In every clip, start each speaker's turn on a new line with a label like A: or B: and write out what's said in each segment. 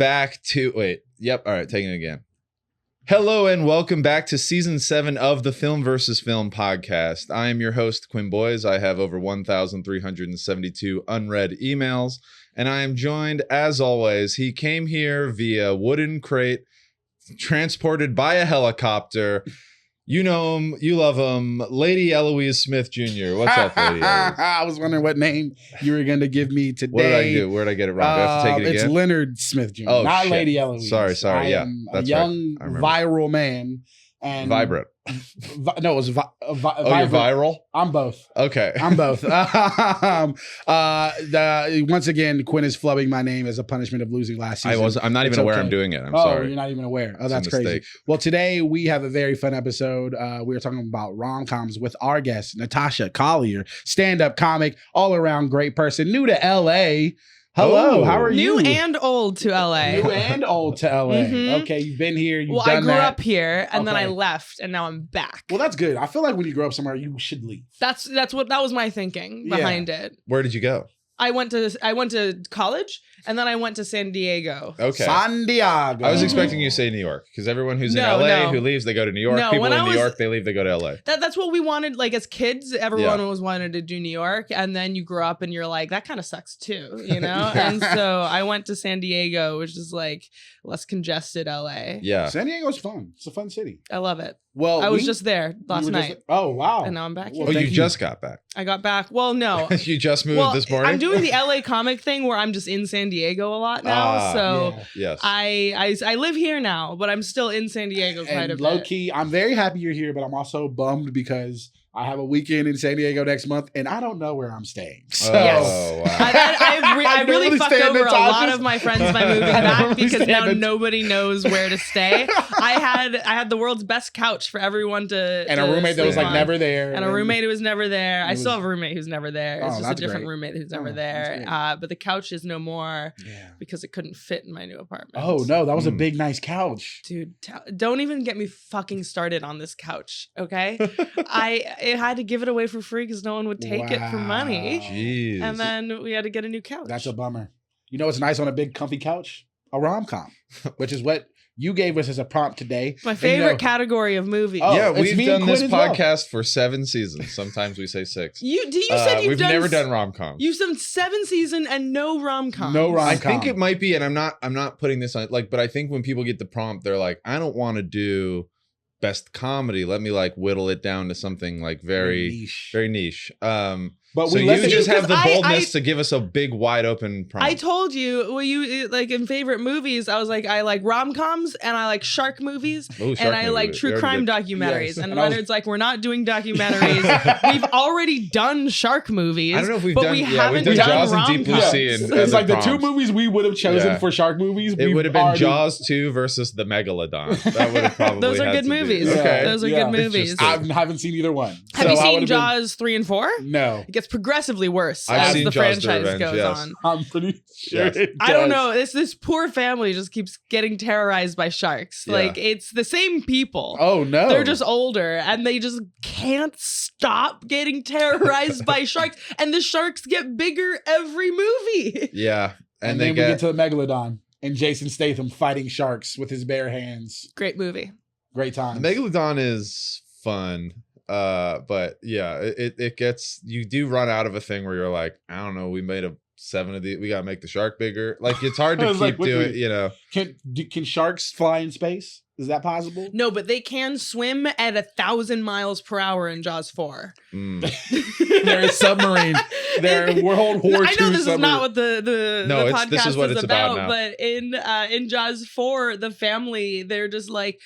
A: back to all right, taking it again. Hello and welcome back to season 7 of the Film versus Film podcast. I am your host, Quinn Boys. I have over 1,372 unread emails, and I am joined, as always, he came here via wooden crate, transported by a helicopter. You know him, you love him, Lady Eloise Smith Jr. What's up, Lady Eloise?
B: I was wondering what name you were going to give me today.
A: What did I do? Where did I get it wrong? Do I have to take it again?
B: It's Leonard Smith Jr.,
A: not
B: Lady Eloise.
A: Sorry.
B: I am a young, viral man. And
A: Vibrant.
B: No, it was
A: you're viral?
B: I'm both.
A: Okay.
B: I'm both. Once again, Quinn is flubbing my name as a punishment of losing last season.
A: I'm not even aware I'm doing it. I'm sorry.
B: You're not even aware. Oh,
A: It's
B: that's
A: a
B: crazy.
A: mistake.
B: Well, today we have a very fun episode. We are talking about rom-coms with our guest, Natasha Collier, stand-up comic, all-around great person, new to LA. Hello, how are you?
C: New and old to LA.
B: New and old to LA.
C: Mm-hmm.
B: Okay, you've been here. You've
C: well,
B: done
C: I grew
B: that.
C: up here, and then I left, and now I'm back.
B: Well, that's good. I feel like when you grow up somewhere, you should leave.
C: That was my thinking behind it.
A: Where did you go?
C: I went to college, and then I went to San Diego.
A: Okay.
B: San Diego.
A: I was expecting you to say New York, because everyone who's in LA who leaves, they go to New York.
C: No,
A: People in New
C: was,
A: York, they leave, they go to LA.
C: That's what we wanted. Like as kids, everyone was wanted to do New York, and then you grow up and you're like, that kind of sucks too, you know? And so I went to San Diego, which is like less congested LA.
A: Yeah.
B: San Diego's fun. It's a fun city.
C: I love it.
B: Well,
C: I was just there last night.
B: Oh, wow.
C: And now I'm back here.
A: Oh, you just got back.
C: I got back. Well, no.
A: You just moved this morning?
C: I'm doing the LA comic thing where I'm just in San Diego a lot now.
A: Yes.
C: I live here now, but I'm still in San Diego quite a bit.
B: Low key, I'm very happy you're here, but I'm also bummed because I have a weekend in San Diego next month, and I don't know where I'm staying. So.
A: Wow.
C: I really fucked over
B: Natasha's.
C: a lot of my friends by moving back because now nobody knows where to stay. I had the world's best couch for everyone to
B: and a roommate that was like
C: on.
B: never there,
C: and a roommate who was never there. I still have a roommate who's never there. It's just a different roommate who's never there. But the couch is no more because it couldn't fit in my new apartment.
B: Oh no, that was a big nice couch,
C: dude. Don't even get me fucking started on this couch, okay? I had to give it away for free because no one would take it for money.
A: Jeez.
C: And then we had to get a new couch.
B: That's a bummer. You know what's nice on a big comfy couch? A rom-com, which is what you gave us as a prompt today.
C: My favorite category of movie.
B: Oh,
A: yeah, we've done this podcast for 7 seasons. Sometimes we say 6.
C: We've
A: never done rom-coms.
C: You've done 7 seasons and no rom-coms.
B: No rom-com.
A: I think it might be, and I'm not putting this on but I think when people get the prompt, they're like, I don't want to do best comedy. Let me like whittle it down to something like very niche. But so you just have the boldness to give us a big, wide open prompt.
C: I told you, you like in favorite movies, I was like, I like rom-coms and I like shark movies and I like true crime documentaries. Yes. And Leonard's like, we're not doing documentaries. We've already done shark movies. I don't know if we've done. We haven't done Jaws and Deep Blue Sea.
B: It's like the 2 movies we would have chosen for shark movies.
A: It would have been Jaws 2 versus the Megalodon. That would have probably.
C: Those are good movies.
A: Okay.
C: Those are good movies.
B: I haven't seen either one.
C: Have you seen Jaws 3 and 4?
B: No.
C: It's progressively worse
A: as
C: the franchise goes on.
B: I'm pretty sure.
C: I don't know. This poor family just keeps getting terrorized by sharks. Yeah. Like it's the same people.
B: Oh no.
C: They're just older and they just can't stop getting terrorized by sharks. And the sharks get bigger every movie.
A: Yeah.
B: And then we get to the Megalodon and Jason Statham fighting sharks with his bare hands.
C: Great movie.
B: Great time.
A: The Megalodon is fun. But yeah, it gets, you do run out of a thing where you're like, I don't know, we made 7 of these, we gotta make the shark bigger. Like it's hard to keep doing, you know.
B: Can sharks fly in space? Is that possible?
C: No, but they can swim at 1,000 miles per hour in Jaws 4.
B: They're a submarine. They're World War II.
C: I know this is not what the podcast
A: this is what it's about now.
C: But in Jaws 4, the family, they're just like,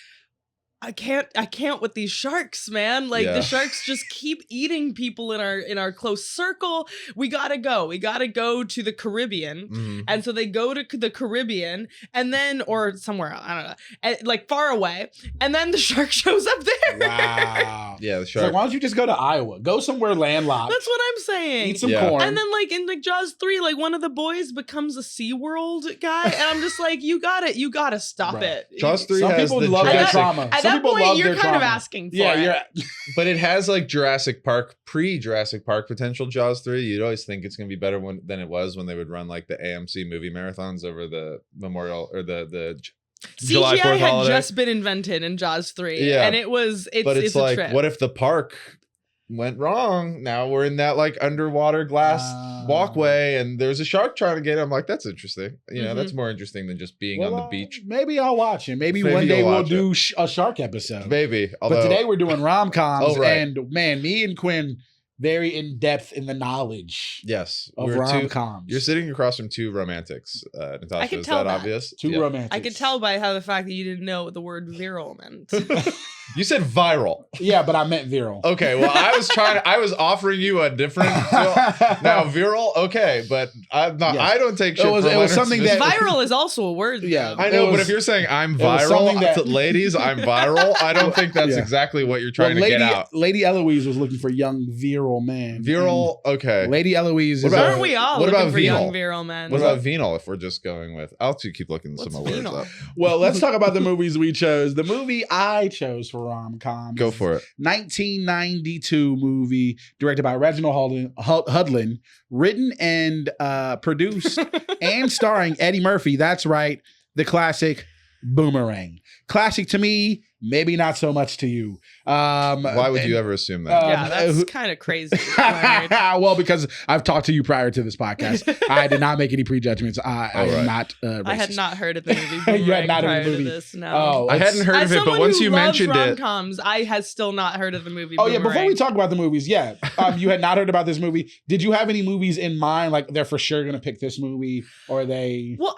C: I can't with these sharks, man. Like the sharks just keep eating people in our close circle. We gotta go to the Caribbean. And so they go to the Caribbean and then, or somewhere else, I don't know, and, like far away. And then the shark shows up there.
B: Wow.
A: Yeah, the shark.
B: So why don't you just go to Iowa? Go somewhere landlocked.
C: That's what I'm saying.
B: Eat some corn.
C: And then like in like Jaws 3, like one of the boys becomes a SeaWorld guy. And I'm just like, you gotta stop it.
A: Jaws 3
B: Some
A: has
B: people
A: the
B: love that trauma.
C: At that that
B: people
C: point,
B: love
C: you're
B: their
C: kind of
B: trauma.
C: asking for
B: Yeah,
C: it.
A: But it has like Jurassic Park, pre-Jurassic Park potential. Jaws 3. You'd always think it's gonna be better than it was when they would run like the AMC movie marathons over the Memorial or the July 4th
C: CGI had
A: holiday.
C: just been invented in Jaws 3.
A: Yeah.
C: And it's
A: it's
C: a
A: like,
C: trip.
A: what if the park went wrong? Now we're in that like underwater glass walkway, and there's a shark trying to get him. Like, that's interesting. You know, that's more interesting than just being on the beach.
B: Maybe I'll watch it. Maybe
A: Maybe
B: one day
A: you'll
B: we'll
A: watch
B: do a shark episode.
A: Maybe.
B: But today we're doing rom-coms.
A: Oh, right.
B: And man, me and Quinn, very in depth in the knowledge
A: yes,
B: of
A: we're
B: rom-coms.
A: You're sitting across from two romantics, Natasha.
C: I can
A: Is
C: tell
A: that
C: that.
A: obvious?
B: Two
A: Yeah.
B: romantics.
C: I could tell by how the fact that you didn't know what the word virile meant.
A: You said viral.
B: Yeah, but I meant viral.
A: Okay, well, I was offering you a different. Now, viral, okay, but I'm not.
B: Yes.
A: I don't take shit.
B: It was
A: for Leonard
B: something
A: Smith.
B: that-
C: Viral is also a word.
B: Yeah.
C: though.
A: I know,
B: It
A: but
B: was-
A: if you're saying I'm
B: it was something
A: viral,
B: that-
A: to ladies, I'm viral. I don't think that's
B: Yeah.
A: exactly what you're trying to
B: Lady,
A: get out.
B: Lady Eloise was looking for young virile men.
A: Viral, okay.
B: And Lady Eloise
A: What
B: is
A: about-
C: Aren't we all
A: what
C: looking
A: about
C: for young
A: venal?
C: virile men?
A: What about venal? If we're just going with, I'll keep looking some
C: What's
A: more words
C: venal?
A: up.
B: Well, let's talk about the movies we chose. The movie I chose for rom-com.
A: Go for it.
B: 1992 movie directed by Reginald Hudlin, written and produced and starring Eddie Murphy. That's right, the classic Boomerang. Classic to me, maybe not so much to you.
A: Why would you ever assume that?
C: Yeah, that's kind of crazy. Right?
B: Well, because I've talked to you prior to this podcast. I did not make any prejudgments. I am not racist.
C: I had not heard of the movie.
B: You had not heard
C: prior
B: of the
C: to
B: movie?
C: this. No.
B: Oh,
A: I hadn't heard
C: As
A: of it, but
C: someone
A: once
C: who
A: you
C: loves
A: mentioned it,
C: rom-coms, I had still not heard of the movie.
B: Oh yeah, before
C: Boomerang.
B: we talk about the movies, you had not heard about this movie. Did you have any movies in mind? Like they're for sure gonna pick this movie, or are they?
C: Well,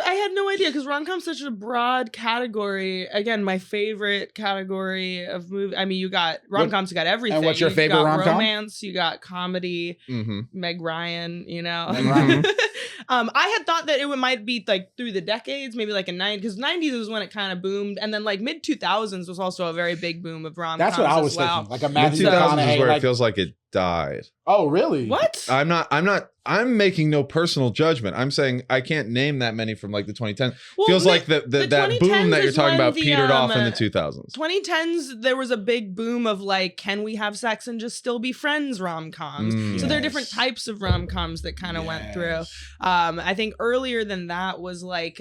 C: I had no idea because rom-com's such a broad category. Again, my favorite category of movie. I mean, you got rom-coms, you got everything.
B: And what's your
C: You
B: favorite
C: got
B: rom-com?
C: Romance, you got comedy. Meg Ryan, you know.
B: Meg Ryan.
C: I had thought that it might be like through the decades, maybe like a 90s, because 90s was when it kind of boomed, and then like mid 2000s was also a very big boom of rom-coms.
B: That's what I was
C: as well.
B: thinking. Like a
A: mid
B: Matthew
A: 2000s is
B: McConaughey.
A: where
B: Like,
A: it feels like it died.
B: oh really?
C: What?
A: I'm making no personal judgment. I'm saying I can't name that many from like the 2010s.
C: Well,
A: Feels like
C: the
A: that boom
C: 2010s
A: that you're
C: is
A: talking
C: when
A: about
C: the,
A: petered off in the 2000s.
C: 2010s, there was a big boom of like, can we have sex and just still be friends rom-coms? So there are different types of rom-coms that kind of went through. I think earlier than that was like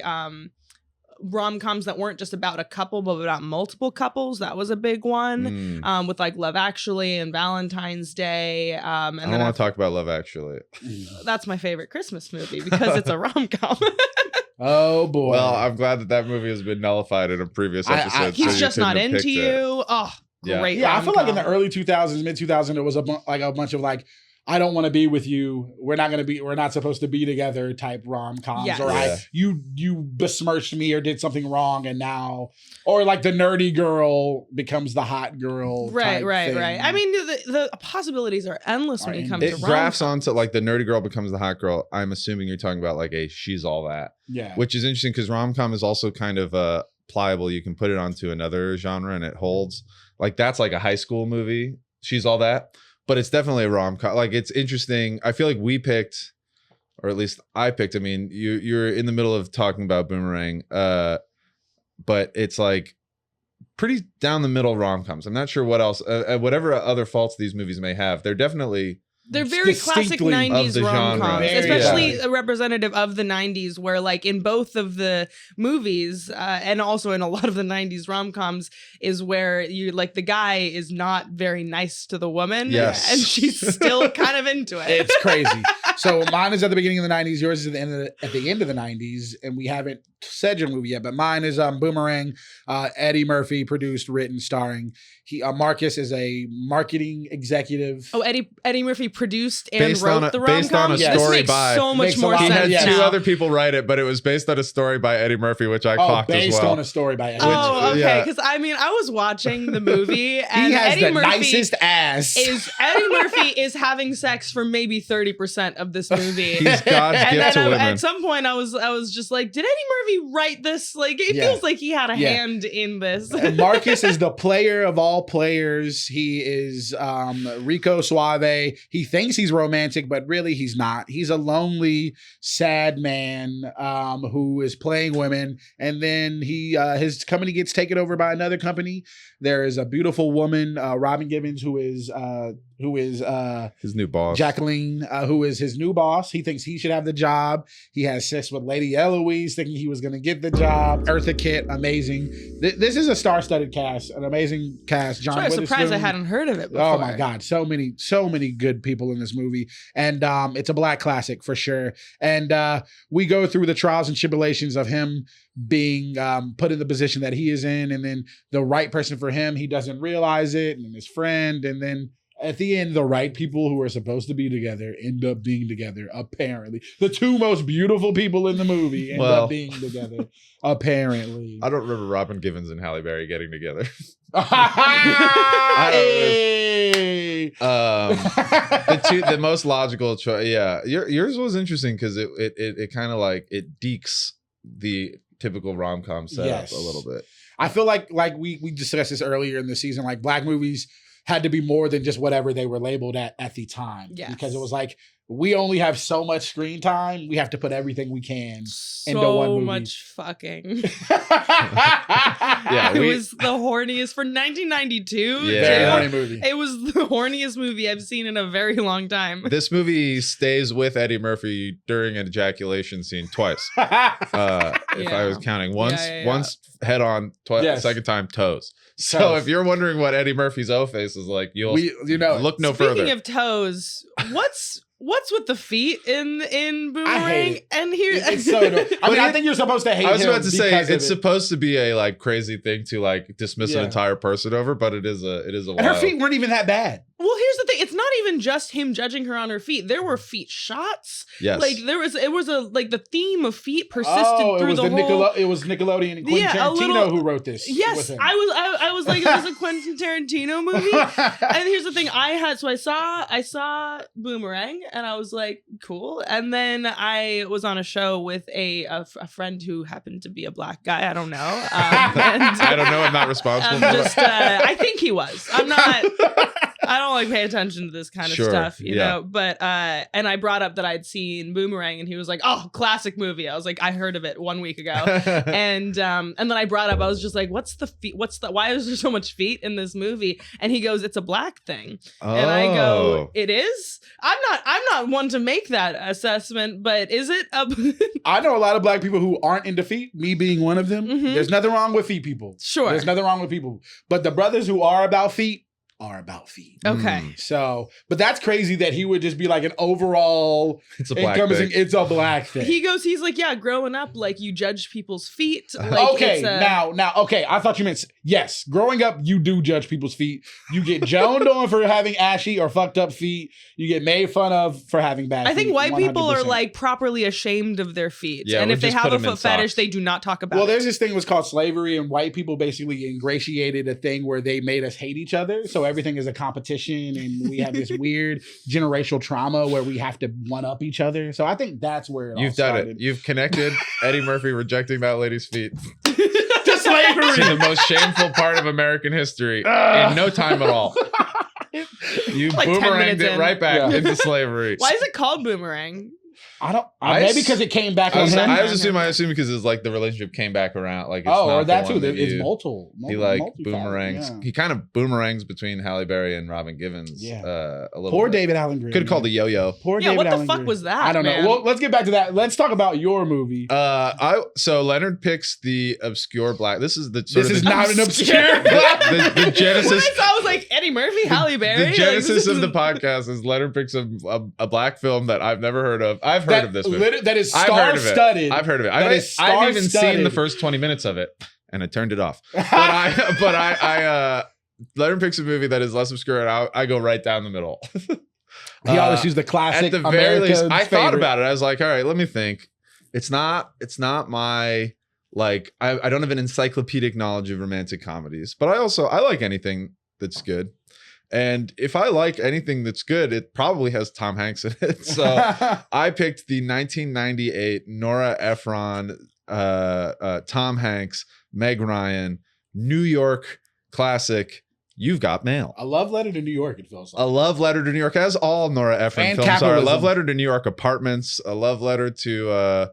C: rom-coms that weren't just about a couple but about multiple couples. That was a big one. With like Love Actually and Valentine's Day. And
A: I don't want to talk about Love Actually.
C: That's my favorite Christmas movie because it's a rom-com.
B: Oh boy.
A: Well, I'm glad that movie has been nullified in a previous episode.
C: He's
A: so
C: just
A: you
C: not
A: couldn't have
C: into
A: picked it.
C: you. Oh,
A: Yeah.
C: great.
B: Yeah, I feel like in the
C: rom-com.
B: early 2000s, mid 2000s, it was a bunch of like, I don't want to be with you. We're not supposed to be together type rom-coms.
C: Yes.
B: Or
A: Yeah.
B: you besmirched me or did something wrong, and now, or like the nerdy girl becomes the hot girl.
C: Right.
B: thing.
C: I mean, the possibilities are endless when it comes to
A: It
C: rom-com.
A: grafts onto like the nerdy girl becomes the hot girl. I'm assuming you're talking about like a She's All That,
B: Yeah.
A: which is interesting because rom-com is also kind of pliable. You can put it onto another genre and it holds. Like that's like a high school movie, She's All That, but it's definitely a rom-com. Like it's interesting. I feel like we picked, or at least I picked. I mean, you're in the middle of talking about Boomerang, but it's like pretty down the middle rom-coms. I'm not sure what else, whatever other faults these movies may have, they're definitely.
C: They're very classic
B: distinctly
C: 90s
A: of the genre.
C: rom-coms,
B: Very,
C: especially
B: yeah.
C: a representative of the 90s, where like in both of the movies and also in a lot of the 90s rom-coms is where you like the guy is not very nice to the woman,
A: Yes.
C: and she's still kind of into it.
B: It's crazy. So mine is at the beginning of the 90s. Yours is at the end of the 90s, and we haven't said your movie yet. But mine is Boomerang. Eddie Murphy produced, written, starring. Marcus is a marketing executive.
C: Oh, Eddie Murphy produced and
A: Based on
C: wrote the
A: based on
C: rom-com.
A: a
B: Yeah.
C: This
A: story
C: makes
A: by.
C: so much
B: Makes a
C: more
B: lot
A: He
B: of
C: sense
A: had
B: sense
A: two
C: now.
A: other people write it, but it was based on a story by Eddie Murphy, which I clocked as
B: based
A: well.
B: on a story by Eddie.
C: Oh, okay.
A: Yeah.
C: Because I mean, I was watching the movie,
B: He
C: and
B: has
C: Eddie
B: the
C: Murphy
B: nicest ass.
C: Eddie Murphy is having sex for maybe 30% of this movie.
A: He's God's
C: And
A: gift
C: then
A: to women.
C: at some point, I was just like, did Eddie he write this? Like, it feels like he had a hand in this.
B: And Marcus is the player of all players. He is Rico Suave. He thinks he's romantic, but really he's not. He's a lonely, sad man who is playing women. And then his company gets taken over by another company. There is a beautiful woman, Robin Givens, who is
A: his new boss,
B: Jacqueline, who is his new boss. He thinks he should have the job. He has sex with Lady Eloise, thinking he was going to get the job. Eartha Kitt, amazing. This is a star-studded cast, an amazing cast. John
C: I'm surprised I hadn't heard of it before.
B: Oh my God, so many good people in this movie, and it's a Black classic for sure. And we go through the trials and tribulations of him being put in the position that he is in, and then the right person for him, he doesn't realize it, and his friend, and then at the end, the right people who are supposed to be together end up being together, apparently. The two most beautiful people in the movie end up being together, apparently.
A: I don't remember Robin Givens and Halle Berry getting together.
B: Hey!
A: The most logical choice. Yeah, yours was interesting because it kind of like it dekes the typical rom-com setup a little bit.
B: I feel like we discussed this earlier in the season. Like Black movies had to be more than just whatever they were labeled at the time.
C: Yes.
B: Because it was like, we only have so much screen time. We have to put everything we can into one movie.
C: So much fucking.
A: Yeah,
C: it was the horniest for 1992.
A: Yeah.
B: Very horny movie.
C: It was the horniest movie I've seen in a very long time.
A: This movie stays with Eddie Murphy during an ejaculation scene twice. If I was counting. Once head on, second time toes. So if you're wondering what Eddie Murphy's O face is like, you'll look no further.
C: Speaking of toes, what's with the feet in Boomerang?
B: I hate it.
C: And here,
B: it's so annoying. I think you're supposed to hate him.
A: I was about to say it's
B: it.
A: supposed to be a like crazy thing to like dismiss an entire person over, but it is a
B: and her feet weren't even that bad.
C: Well, here's the thing. It's not even just him judging her on her feet. There were feet shots.
A: Yes.
C: Like it was the theme of feet persisted through the whole.
B: It was Nickelodeon and Quentin Tarantino who wrote this.
C: Yes. I was like, it was a Quentin Tarantino movie. And here's the thing. I saw Boomerang and I was like, cool. And then I was on a show with a friend who happened to be a Black guy. I don't know.
A: I don't know. I'm not responsible.
C: I think he was. I'm not. I don't like pay attention to this kind of stuff, you know, but, and I brought up that I'd seen Boomerang and he was like, oh, classic movie. I was like, I heard of it 1 week ago. And then I brought up, I was just like, why is there so much feet in this movie? And he goes, it's a Black thing. Oh. And I go, it is? I'm not one to make that assessment, but is it?
B: I know a lot of Black people who aren't into feet, me being one of them. Mm-hmm. There's nothing wrong with feet people.
C: Sure.
B: There's nothing wrong with people. But the brothers who are about feet, are about feet.
C: Okay.
B: So, but that's crazy that he would just be like an overall,
A: it's a Black thing.
B: It's a Black thing.
C: He's like, yeah, growing up, like you judge people's feet. Like,
B: okay, now, okay. I thought you meant, yes, growing up, you do judge people's feet. You get joned on for having ashy or fucked up feet. You get made fun of for having bad feet.
C: I think white 100%. People are like properly ashamed of their feet.
A: Yeah,
C: and if they have a foot fetish, they do not talk about it.
B: Well, there's this thing was called slavery, and white people basically ingratiated a thing where they made us hate each other. So everything is a competition, and we have this weird generational trauma where we have to one up each other. So I think that's where
A: you've done it. You've connected Eddie Murphy rejecting that lady's feet
B: to slavery,
A: to the most shameful part of American history in no time at all. You like boomeranged it right back into slavery.
C: Why is it called Boomerang?
B: I don't. Maybe because it came back on him.
A: I assume because it's like the relationship came back around. Like it's
B: or that too. It's multiple.
A: He like boomerangs. Yeah. He kind of boomerangs between Halle Berry and Robin Givens. Yeah. A little.
B: Poor
A: bit.
B: David Allen Green.
A: Could have called a yo-yo.
B: Poor David
C: what
B: Allen
C: the fuck
B: Green.
C: was that?
B: I don't know. Well, let's get back to that. Let's talk about your movie.
A: So Leonard picks the obscure Black. This is the.
B: This is not an obscure Black.
A: The genesis.
C: I was like Eddie Murphy, Halle Berry.
A: The genesis of the podcast is Leonard picks a Black film that I've never heard of. I've heard of this movie.
B: That is star-studded.
A: I've heard of it. I haven't even seen the first 20 minutes of it, and I turned it off. But I Leonard picks a movie that is less obscure, and I go right down the middle.
B: He always used the classic.
A: At the very least, I thought about it. I was like, all right, let me think. It's not my like. I don't have an encyclopedic knowledge of romantic comedies, but I like anything that's good. And if I like anything that's good, it probably has Tom Hanks in it. So I picked the 1998 Nora Ephron, Tom Hanks, Meg Ryan, New York classic, You've Got Mail.
B: A love letter to New York, it feels like.
A: A love letter to New York, as all Nora Ephron
B: And
A: films are. A
B: capitalism.
A: love letter to New York apartments, a love letter to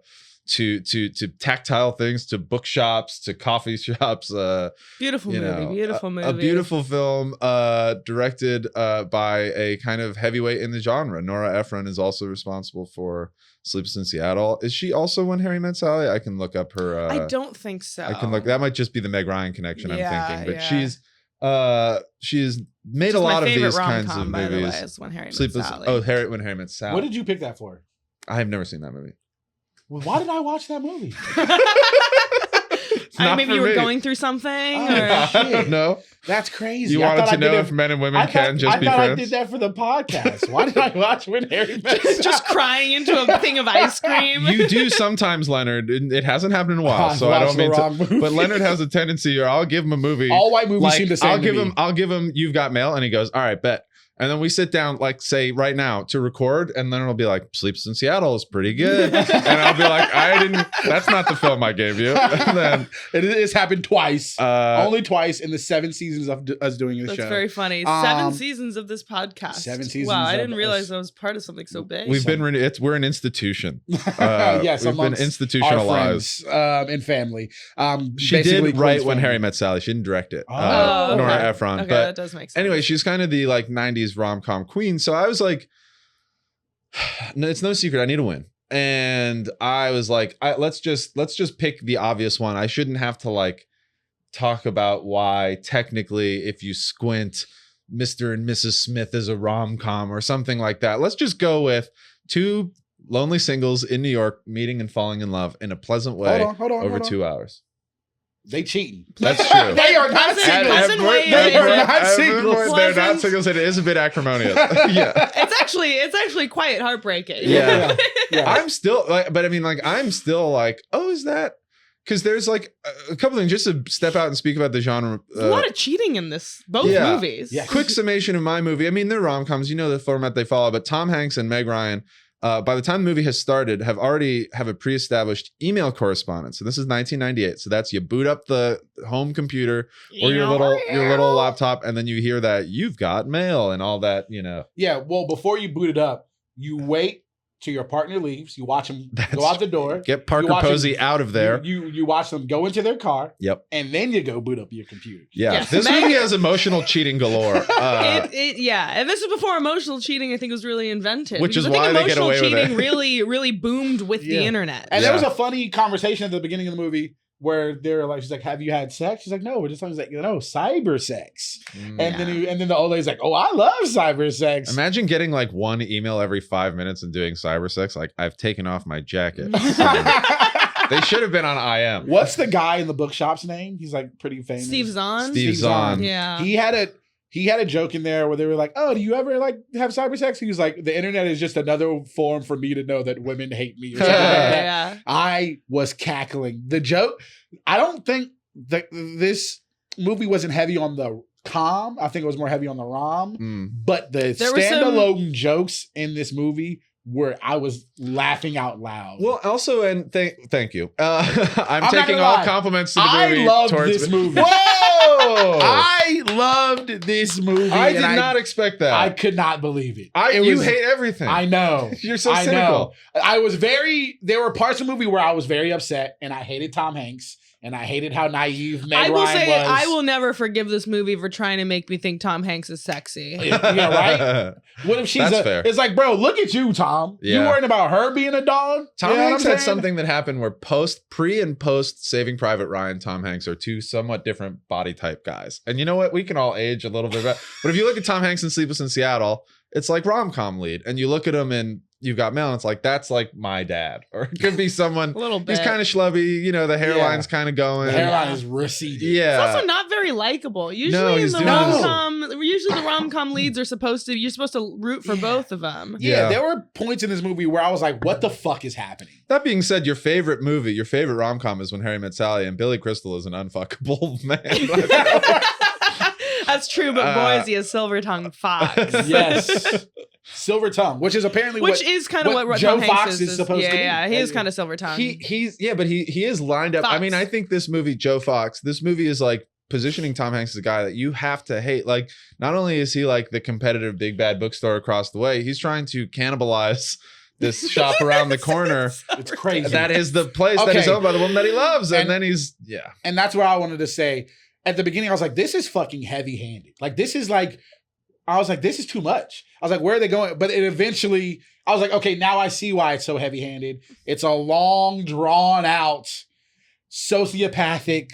A: tactile things, to bookshops, to coffee shops.
C: Beautiful
A: you
C: movie.
A: know,
C: Beautiful movie.
A: A beautiful film directed by a kind of heavyweight in the genre. Nora Ephron is also responsible for Sleepless in Seattle. Is she also When Harry Met Sally? I can look up her.
C: I don't think so.
A: I can look. That might just be the Meg Ryan connection I'm thinking. But
C: yeah.
A: she's made a lot of these kinds
C: rom-com,
A: of
C: by the
A: movies.
C: way, is When Harry Met
A: Sleepless.
C: Sally.
A: Oh, When Harry Met Sally.
B: What did you pick that for?
A: I have never seen that movie.
B: Well, why did I watch that movie?
C: Maybe you were going through something.
B: Oh,
C: Or...
A: I don't know.
B: That's crazy.
A: You wanted to know if men and women can just be
B: I
A: friends?
B: did that for the podcast. Why did I watch When Harry Met Sally?
C: just crying into a thing of ice cream.
A: You do sometimes, Leonard. It hasn't happened in a while, so I don't mean to. But Leonard has a tendency, or I'll give him a movie.
B: All white movies
A: like,
B: seem the same.
A: I'll give him You've Got Mail, and he goes, all right, bet. And then we sit down, like, say right now to record, and then it'll be like, Sleeps in Seattle is pretty good. And I'll be like, that's not the film I gave you. And then
B: it has happened twice. Only twice in the 7 seasons of us doing the show.
C: That's very funny. 7 seasons of this podcast.
B: 7 seasons.
C: Wow, I didn't realize I was part of something so big.
A: We're an institution.
B: Yes,
A: we've been institutionalized.
B: Our friends, and family.
A: She did write When Harry Met Sally. She didn't direct it. Nora Ephron.
C: Okay,
A: but
C: that does make sense.
A: anyway, she's kind of the like 90s rom-com queen. So I was like, no, it's no secret, I need a win. And I was like, let's just pick the obvious one. I shouldn't have to like talk about why technically, if you squint, Mr. and Mrs. Smith is a rom-com or something like that. Let's just go with two lonely singles in New York meeting and falling in love in a pleasant way over 2 hours.
B: They cheating.
A: That's true.
B: They are not singles.
C: They
B: are not singles.
A: They're not singles. It is a bit acrimonious. Yeah.
C: It's actually quite heartbreaking.
A: Yeah. I'm still like, but I mean, like, I'm still like, oh, is that? Because there's like a couple things, just to step out and speak about the genre.
C: There's a lot of cheating in both movies.
B: Yeah.
A: Quick summation of my movie. I mean, they're rom-coms. You know the format they follow, but Tom Hanks and Meg Ryan, by the time the movie has started, have a pre-established email correspondence. So this is 1998. So that's you boot up the home computer or your little laptop, and then you hear that you've got mail and all that, you know.
B: Yeah. Well, before you boot it up, you wait till your partner leaves. You watch them go out the door.
A: Get Parker Posey out of there.
B: You watch them go into their car.
A: Yep.
B: And then you go boot up your computer.
A: Yeah.
C: Yes.
A: This movie has emotional cheating galore.
C: And this is before emotional cheating, I think, was really invented.
A: Which is
C: I think
A: why they get away with it.
C: emotional cheating really boomed with the internet.
B: And there was a funny conversation at the beginning of the movie where they're like, she's like, "Have you had sex?" She's like, "No, we're just talking like, cyber sex." And then the old lady's like, "Oh, I love cyber sex."
A: Imagine getting like one email every 5 minutes and doing cyber sex. Like, I've taken off my jacket. They should have been on IM.
B: What's the guy in the bookshop's name? He's like pretty famous.
C: Steve Zahn.
A: Steve Zahn.
C: Yeah.
B: He had a joke in there where they were like, "Oh, do you ever like have cyber sex?" He was like, "The internet is just another form for me to know that women hate me." Or something like that.
C: Yeah.
B: I was cackling. The joke. I don't think that this movie wasn't heavy on the com. I think it was more heavy on the rom. But the standalone jokes in this movie where I was laughing out loud.
A: Well, also, and thank you. I'm taking all compliments to the movie.
B: I loved this movie.
A: Whoa!
B: I loved this movie.
A: I did not expect that.
B: I could not believe it.
A: You hate everything.
B: I know.
A: You're so cynical.
B: I was there were parts of the movie where I was very upset, and I hated Tom Hanks. And I hated how naive Meg Ryan was.
C: I will never forgive this movie for trying to make me think Tom Hanks is sexy.
B: Yeah, right? What if she's
A: fair.
B: It's like, bro, look at you, Tom.
A: Yeah.
B: You worrying about her being a dog?
A: Tom Hanks had something that happened where pre and post Saving Private Ryan, Tom Hanks are two somewhat different body type guys. And you know what? We can all age a little bit. But if you look at Tom Hanks in Sleepless in Seattle, it's like rom-com lead. And you look at him in You've Got Mail, and it's like, that's like my dad. Or it could be someone,
C: a little bit.
A: He's kind of schlubby, you know, the hairline's kind of going.
B: The hairline is receding.
A: Yeah.
C: It's also not very likable. Usually the rom-com leads are you're supposed to root for both of them.
B: Yeah, there were points in this movie where I was like, what the fuck is happening?
A: That being said, your favorite rom-com is When Harry Met Sally, and Billy Crystal is an unfuckable man.
C: That's true, but boy, is he a silver tongue fox.
B: Yes. Silver tongue, which is apparently
C: which is kind of what
B: Joe
C: Tom
B: Fox
C: Hanks
B: is supposed to be.
C: Yeah, he is kind of silver tongue.
A: But he is lined up.
C: Fox.
A: I mean, I think this movie, Joe Fox, this movie is like positioning Tom Hanks as a guy that you have to hate. Like, not only is he like the competitive big bad bookstore across the way, he's trying to cannibalize this shop around the corner.
B: It's crazy.
A: That is the place that is owned by the woman that he loves. And then he's,
B: And that's where I wanted to say, at the beginning, I was like, this is fucking heavy-handed. Like, this is like, I was like, this is too much. I was like, where are they going? But it eventually, I was like, okay, now I see why it's so heavy-handed. It's a long, drawn-out, sociopathic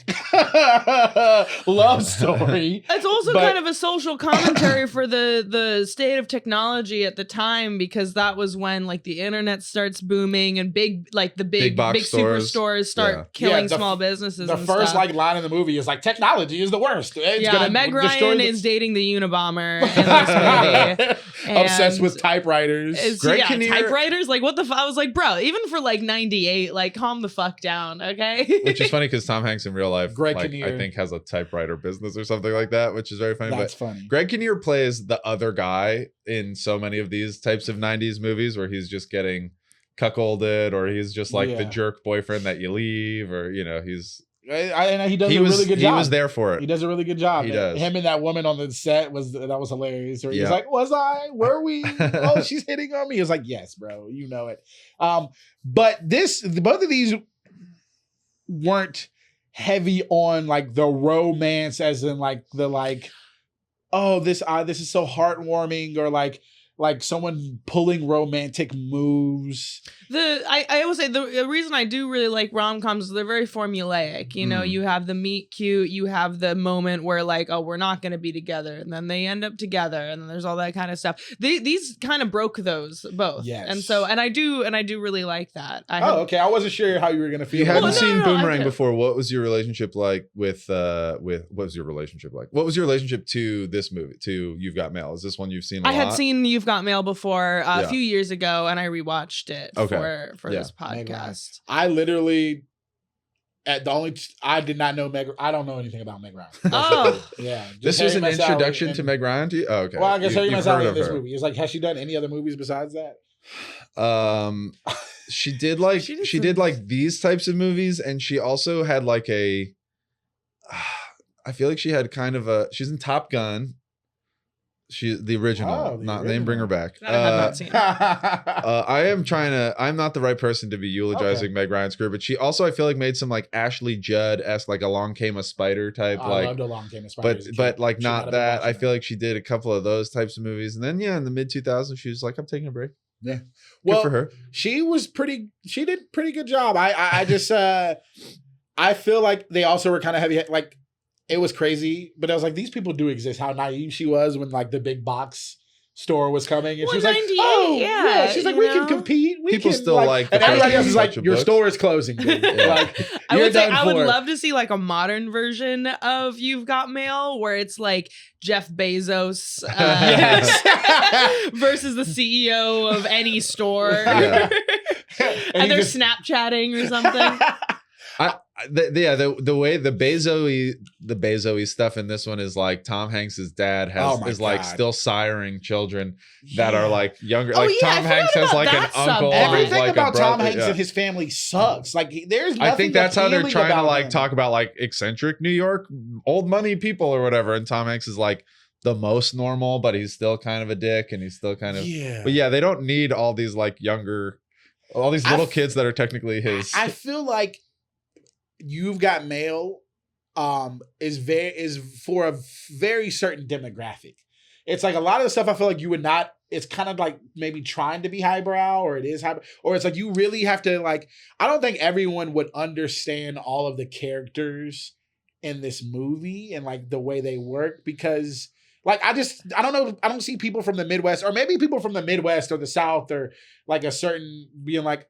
B: love story.
C: It's also kind of a social commentary for the state of technology at the time, because that was when like the internet starts booming and big superstores start killing small businesses.
B: The first
C: stuff.
B: like line in the movie is like, technology is the worst. It's gonna
C: Meg Ryan is dating the Unabomber in this movie.
B: Obsessed with typewriters.
C: Typewriters. Like, what the fuck? I was like, bro, even for like 98, like, calm the fuck down, okay?
A: Which is funny because Tom Hanks in real life,
B: Greg
A: like,
B: Kinnear.
A: I think, has a typewriter business or something like that, which is very funny.
B: That's funny.
A: Greg Kinnear plays the other guy in so many of these types of 90s movies where he's just getting cuckolded, or he's just like the jerk boyfriend that you leave, or, you know, he's...
B: And he does a really good job.
A: He was there for it.
B: He does a really good job.
A: He does.
B: Him and that woman on the set was hilarious. Where he was like, "Was I? Were we? Oh, she's hitting on me." He was like, "Yes, bro, you know it." But both of these weren't heavy on like the romance, as in like the like, oh, this is so heartwarming, or like someone pulling romantic moves.
C: I always say the reason I do really like rom-coms is they're very formulaic. You know, you have the meet cute, you have the moment where like, oh, we're not going to be together, and then they end up together, and then there's all that kind of stuff. These kind of broke those both.
B: Yes.
C: And I do really like that.
B: Okay. I wasn't sure how you were going to feel.
A: You hadn't seen Boomerang before. What was your relationship like with what was your relationship like? What was your relationship to this movie, to You've Got Mail? Is this one you've seen a lot?
C: I had seen You've Got Mail before a few years ago, and I rewatched it for this podcast.
B: I literally I did not know Meg. I don't know anything about Meg Ryan.
C: Oh,
B: yeah.
A: This was an introduction to Meg Ryan to you? Oh, okay.
B: Well, I guess Harry Met Sally in this movie. It's like, has she done any other movies besides that?
A: She did like these types of movies, and she also had like I feel like she had kind of she's in Top Gun. The original, they didn't bring her back.
C: I have not seen it.
A: I'm not the right person to be eulogizing Meg Ryan's career, but she also, I feel like, made some like Ashley Judd-esque, like Along Came a Spider type.
B: I loved Along Came a Spider.
A: But like not that. I feel like she did a couple of those types of movies. And then, in the mid 2000s, she was like, I'm taking a break.
B: Yeah.
A: Good for her.
B: She did pretty good job. I just, I feel like they also were kind of heavy, like, it was crazy, but I was like, these people do exist. How naive she was when like the big box store was coming, and she was like, "Oh, yeah." She's like, "We can compete.
A: People still like."
B: And everybody else is like, "Your store is closing." Dude. Like,
C: I would love to see like a modern version of You've Got Mail, where it's like Jeff Bezos versus the CEO of any store, and they're Snapchatting or something.
A: The way the Bezos stuff in this one is like Tom Hanks's dad is like still siring children that are like younger. Like Tom Hanks has like an uncle.
B: Everything
A: like
B: about Tom Hanks and his family sucks. Like there's nothing.
A: I think that's how they're trying to like
B: him.
A: talk about like eccentric New York old money people or whatever. And Tom Hanks is like the most normal, but he's still kind of a dick, and he's still kind of But they don't need all these like all these little kids that are technically his.
B: I feel like You've Got Mail is for a very certain demographic. It's like a lot of the stuff I feel like you would not, it's kind of like maybe trying to be highbrow, or it is highbrow, or it's like you really have to like, I don't think everyone would understand all of the characters in this movie and like the way they work, because like I don't know, I don't see people from the Midwest, or maybe people from the Midwest or the South, or like a certain being like,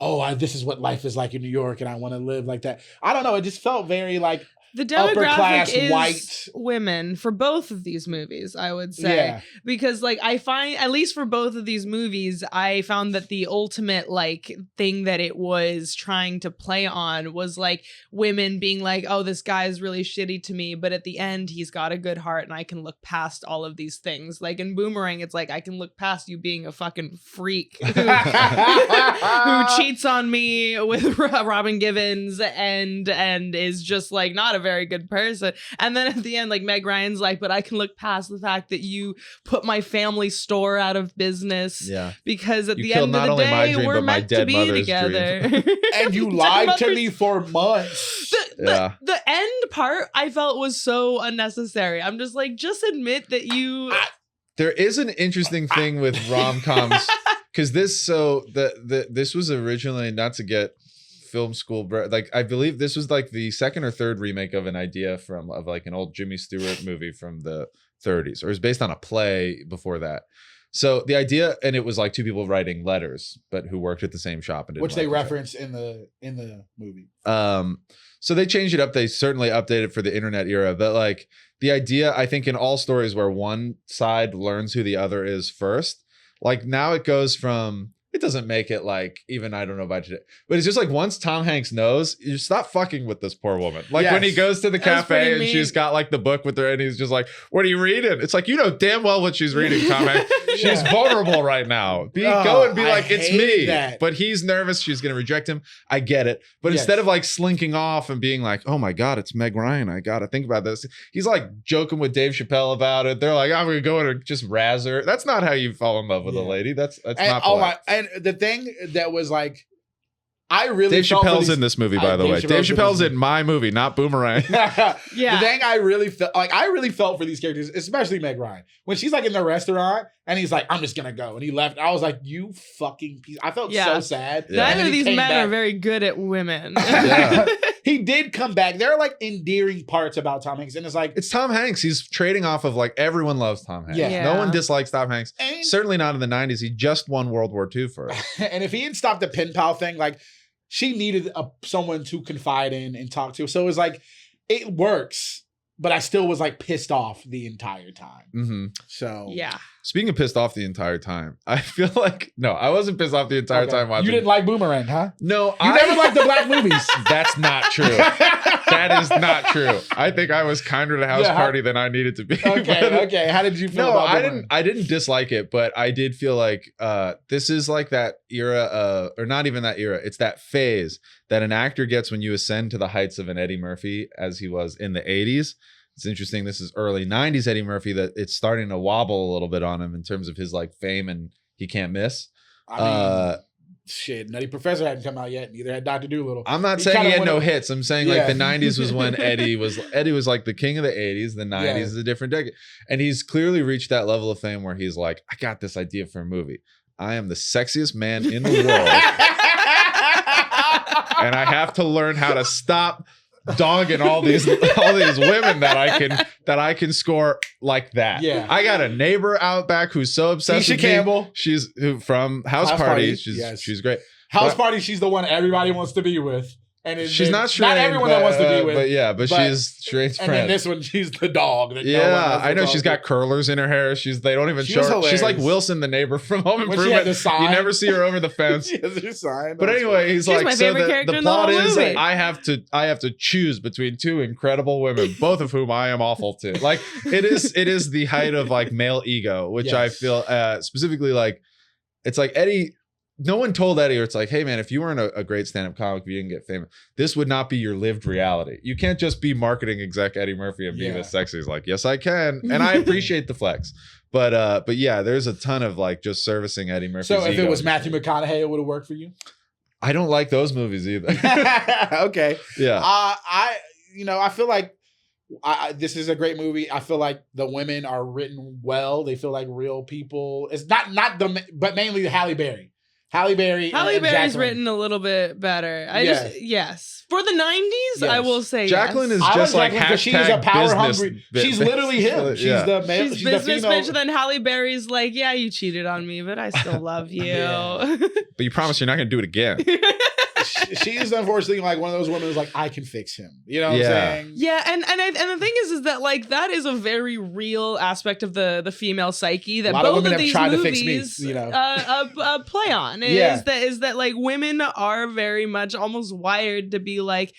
B: oh, this is what life is like in New York, and I want to live like that. I don't know. It just felt very like
C: The
B: upper
C: demographic
B: class
C: is
B: white
C: women for both of these movies, I would say.
B: Yeah.
C: Because like I find, at least for both of these movies, I found that the ultimate like thing that it was trying to play on was like women being like, oh, this guy is really shitty to me, but at the end he's got a good heart and I can look past all of these things. Like in Boomerang, it's like I can look past you being a fucking freak who cheats on me with Robin Givens and is just like not a very good person. And then at the end, like Meg Ryan's like, but I can look past the fact that you put my family store out of business.
A: Yeah.
C: Because at
A: You
C: the
A: killed
C: end of
A: not
C: the
A: only my
C: day,
A: dream,
C: we're
A: but my
C: meant to
A: dead
C: be
A: mother's
C: together.
B: and you lied to me for months.
C: The end part I felt was so unnecessary. I'm just like, just admit that you.
A: There is an interesting thing with rom-coms because this was originally, not to get film school, like I believe this was like the second or third remake of an idea of like an old Jimmy Stewart movie from the 30s, or it was based on a play before that. So the idea, and it was like two people writing letters, but who worked at the same shop and didn't
B: Which they
A: like each other.
B: reference in the movie.
A: So they changed it up. They certainly updated for the internet era, but like the idea, I think in all stories where one side learns who the other is first, like now it goes from, it doesn't make it like, even I don't know about today, but it's just like once Tom Hanks knows, you stop fucking with this poor woman. Like when he goes to the cafe and she's got like the book with her and he's just like, what are you reading? It's like, you know damn well what she's reading, Tom Hanks. She's vulnerable right now. Go and be like, it's me.
B: That.
A: But he's nervous. She's going to reject him. I get it. But instead of like slinking off and being like, oh my God, it's Meg Ryan. I got to think about this. He's like joking with Dave Chappelle about it. They're like, I'm going to go and just razz her. That's not how you fall in love with a lady. That's not polite.
B: And the thing that was like, I really
A: Dave Chappelle's in this movie, by the way. Dave Chappelle's in my movie, not Boomerang.
B: The thing I really felt for these characters, especially Meg Ryan, when she's like in the restaurant and he's like, I'm just gonna go, and he left. I was like, you fucking piece. I felt so sad.
C: Neither of these men are very good at women.
B: He did come back. There are like endearing parts about Tom Hanks, and it's like,
A: it's Tom Hanks. He's trading off of like, everyone loves Tom Hanks.
B: Yeah.
A: No one dislikes Tom Hanks. And certainly not in the 90s. He just won World War II for us.
B: And if he hadn't stopped the pen pal thing, like she needed someone to confide in and talk to. So it was like, it works, but I still was like pissed off the entire time.
A: Mm-hmm.
B: So
C: yeah.
A: Speaking of pissed off the entire time, I feel like, no, I wasn't pissed off the entire time watching.
B: You didn't like Boomerang, huh?
A: No,
B: I never liked the black movies.
A: That's not true. That is not true. I think I was kinder to House Party than I needed to be.
B: Okay. How did you feel about Boomerang?
A: I didn't dislike it, but I did feel like this is like that era, or not even that era. It's that phase that an actor gets when you ascend to the heights of an Eddie Murphy, as he was in the 80s. It's interesting. This is early 90s Eddie Murphy, that it's starting to wobble a little bit on him in terms of his like fame, and he can't miss.
B: I mean, shit, Nutty Professor hadn't come out yet. Neither had Dr. Dolittle.
A: I'm not saying he had no hits. I'm saying like the 90s was when Eddie was like the king of the 80s. The 90s is a different decade. And he's clearly reached that level of fame where he's like, I got this idea for a movie. I am the sexiest man in the world. And I have to learn how to stop dogging all these women that I can score like that.
B: Yeah.
A: I got a neighbor out back who's so obsessed with
B: Campbell.
A: She's from House Party. She's great.
B: House Party, she's the one everybody wants to be with. And
A: she's not strange,
B: everyone that wants to be with.
A: But she's strange friend.
B: And then this one, she's the dog.
A: I know she's got curlers in her hair. They don't even show her. She's like Wilson, the neighbor from Home Improvement. You never see her over the fence.
B: She has her sign.
A: But anyway, he's like,
C: my favorite character
A: the
C: in the
A: plot
C: whole
A: is
C: movie.
A: I have to choose between two incredible women, both of whom I am awful to. Like it is the height of like male ego, which I feel specifically like, it's like Eddie. No one told Eddie, or it's like, hey man, if you weren't a great stand-up comic, if you didn't get famous, this would not be your lived reality. You can't just be marketing exec Eddie Murphy and being this sexy. He's like, yes, I can. And I appreciate the flex. But yeah, there's a ton of like just servicing Eddie Murphy's
B: So if
A: ego.
B: it was Matthew McConaughey, it would have worked for you?
A: I don't like those movies either.
B: Okay.
A: Yeah.
B: I feel like this is a great movie. I feel like the women are written well. They feel like real people. It's but mainly Halle Berry. Halle Berry's
C: written a little bit better. For the 90s, I will say
A: Jacqueline is just like hashtag
B: she's a power hungry.
A: Business.
B: She's literally him. She's the male.
C: She's business bitch. And then Halle Berry's like, yeah, you cheated on me, but I still love you.
A: But you promise you're not going to do it again.
B: she's unfortunately like one of those women who's like, I can fix him. You know what I'm saying?
C: Yeah, and the thing is that like that is a very real aspect of the female psyche that both of these movies play on. Is that like women are very much almost wired to be like,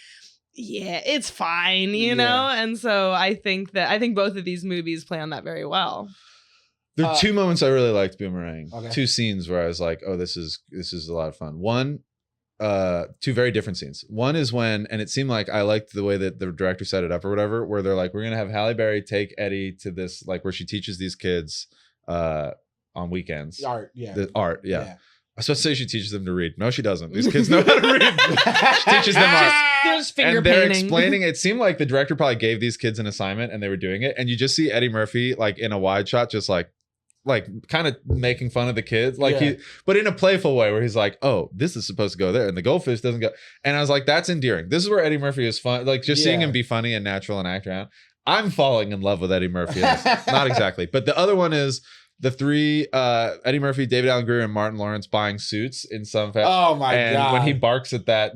C: yeah, it's fine, you know? And so I think both of these movies play on that very well.
A: There are two moments I really liked Boomerang.
B: Okay.
A: Two scenes where I was like, oh, this is a lot of fun. One, two very different scenes. One is when, and it seemed like I liked the way that the director set it up or whatever, where they're like, we're going to have Halle Berry take Eddie to this, like where she teaches these kids on weekends.
B: Art, yeah.
A: I was supposed to say she teaches them to read. No, she doesn't. These kids know how to read. She teaches them art.
C: There's finger
A: and they're
C: painting.
A: Explaining. It seemed like the director probably gave these kids an assignment and they were doing it. And you just see Eddie Murphy like in a wide shot, just like kind of making fun of the kids, but in a playful way where he's like, oh, this is supposed to go there and the goldfish doesn't go. And I was like, that's endearing. This is where Eddie Murphy is fun. Like just seeing him be funny and natural and act around. I'm falling in love with Eddie Murphy. Not exactly. But the other one is the three, Eddie Murphy, David Allen Greer, and Martin Lawrence buying suits in some fashion.
B: Oh my God.
A: And when he barks at that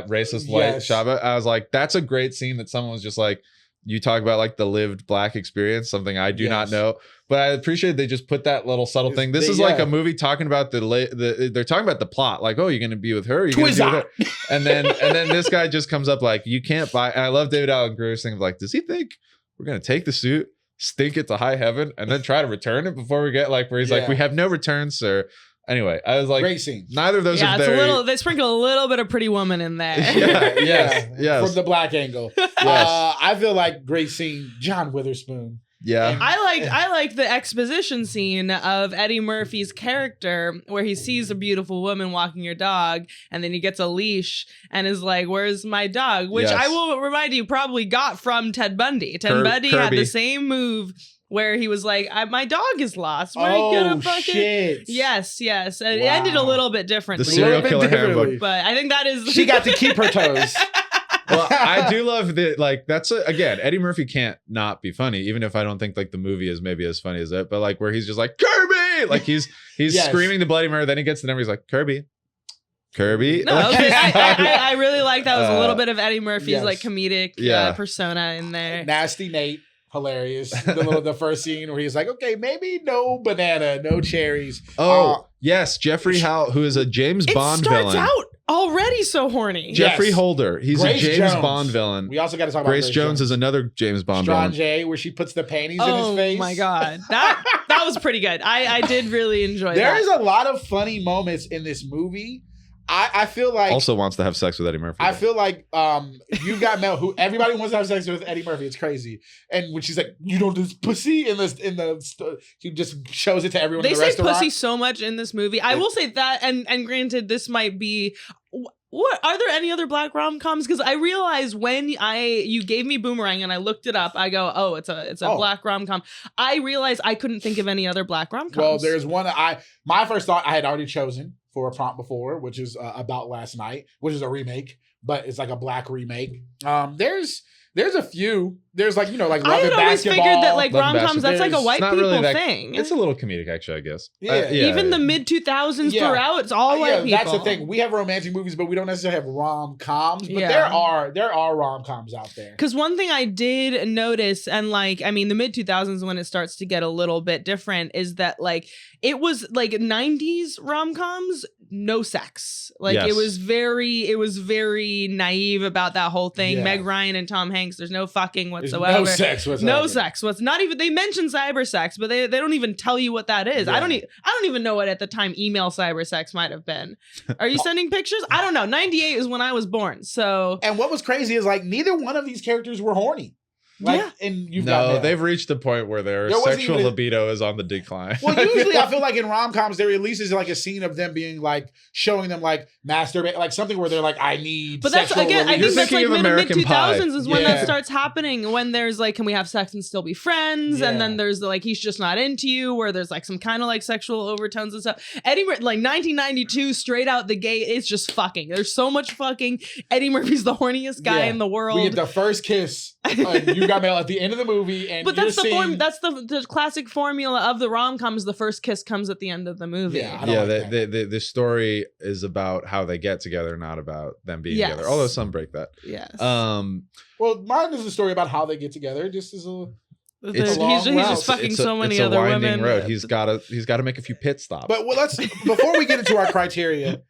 A: racist white Shabba, I was like, that's a great scene that someone was just like, you talk about like the lived black experience, something I do not know, but I appreciate they just put that little subtle thing. This is like a movie talking about they're talking about the plot, like, oh, you're going to be with her, you're going to be with her. And then this guy just comes up like, you can't buy. And I love David Allen Greer's thing of like, does he think we're going to take the suit, stink it to high heaven, and then try to return it before we get like where he's like, we have no return, sir. Anyway, I was like, great scene. Neither of those are very...
C: they sprinkle a little bit of Pretty Woman in there.
A: Yes.
B: From the black angle. I feel like great scene, John Witherspoon.
A: Yeah.
C: I like the exposition scene of Eddie Murphy's character where he sees a beautiful woman walking her dog and then he gets a leash and is like, where's my dog? Which I will remind you probably got from Ted Bundy. Ted Bundy had the same move where he was like, my dog is lost. We're gonna fucking...
B: shit.
C: Yes. And it ended a little bit differently.
A: The serial killer handbook.
C: But I think that is...
B: She got to keep her toes.
A: Well, I do love that. Like, that's again, Eddie Murphy can't not be funny, even if I don't think like the movie is maybe as funny as it. But like where he's just like, Kirby, like he's screaming the bloody murder. Then he gets the number. He's like, Kirby.
C: No, I really like that. Was a little bit of Eddie Murphy's like comedic persona in there.
B: Nasty Nate. Hilarious. The first scene where he's like, okay, maybe no banana, no cherries.
A: Yes, Jeffrey Howell, who is a James Bond villain.
C: It starts out already so horny.
A: Jeffrey Holder. He's Grace a James Bond villain.
B: We also got to talk about
A: Grace Jones is another James Bond villain.
B: J, where she puts the panties in his face.
C: Oh my God. That was pretty good. I did really enjoy that.
B: There is a lot of funny moments in this movie. I feel like
A: also wants to have sex with Eddie Murphy.
B: I feel like you got Mel, who everybody wants to have sex with Eddie Murphy. It's crazy. And when she's like, you know this pussy he just shows it to everyone.
C: They
B: in the restaurant.
C: Pussy so much in this movie. I will say that, and granted, this might be. What are there any other black rom-coms? Because I realized when you gave me Boomerang and I looked it up, I go, oh, it's a black rom-com. I realized I couldn't think of any other black rom-coms.
B: Well, there's one my first thought I had already chosen for a prompt before, which is About Last Night, which is a remake, but it's like a black remake. There's a few. There's like, like Love and Basketball. I had always figured
C: that like rom-coms, that's like a white people thing.
A: It's a little comedic, actually, I guess.
C: Even the mid-2000s throughout, it's all white people.
B: That's the thing. We have romantic movies, but we don't necessarily have rom-coms. But there are rom-coms out there.
C: Because one thing I did notice, and like, I mean, the mid-2000s when it starts to get a little bit different, is that like, it was like 90s rom-coms, no sex. Like it was very naive about that whole thing. Meg Ryan and Tom Hanks, there's no fucking whatsoever.
B: No sex whatsoever.
C: No sex. What's not even, they mention cyber sex, but they don't even tell you what that is. Yeah. I don't even know what at the time email cyber sex might have been. Are you sending pictures? I don't know. 98 is when I was born. So,
B: and what was crazy is like neither one of these characters were horny. Like, and
A: they've reached the point where their sexual libido is on the decline.
B: Well, usually I feel like in rom-coms there at least is like a scene of them being like showing them like masturbate, like something where they're like, I need.
C: But that's again, I think that's like mid 2000s is when that starts happening. When there's like, can we have sex and still be friends? And then there's like, he's just not into you, where there's like some kind of like sexual overtones and stuff. Eddie Murphy, like 1992, straight out the gate, it's just fucking. There's so much fucking. Eddie Murphy's the horniest guy in the world.
B: We get the first kiss. You got mail at the end of the movie, and
C: but that's the
B: seeing...
C: that's the classic formula of the rom-coms. The first kiss comes at the end of the movie.
B: Yeah, I don't like that.
A: The story is about how they get together, not about them being together. Although some break that.
C: Yes.
B: Well, mine is a story about how they get together. Just as a...
C: He's just fucking so many other women.
A: Road. He's got to make a few pit stops.
B: But before we get into our criteria,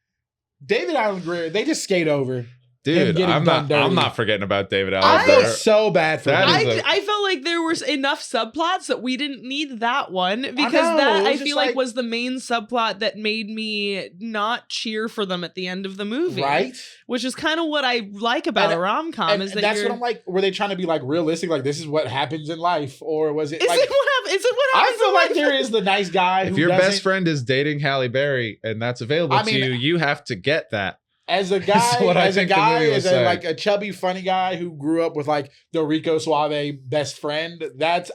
B: David Alan Grier, they just skate over.
A: Dude, I'm not forgetting about David Alan.
B: I feel so bad for him.
C: I felt like there was enough subplots that we didn't need that one because I feel like was the main subplot that made me not cheer for them at the end of the movie.
B: Right?
C: Which is kind of what I like about a rom-com. Is
B: that's what I'm like. Were they trying to be like realistic? Like this is what happens in life, or was it?
C: Is it what happens?
B: I feel like there is the nice guy.
A: If your best friend is dating Halle Berry and that's available to you, you have to get that.
B: As a guy, like a chubby, funny guy who grew up with like the Rico Suave best friend.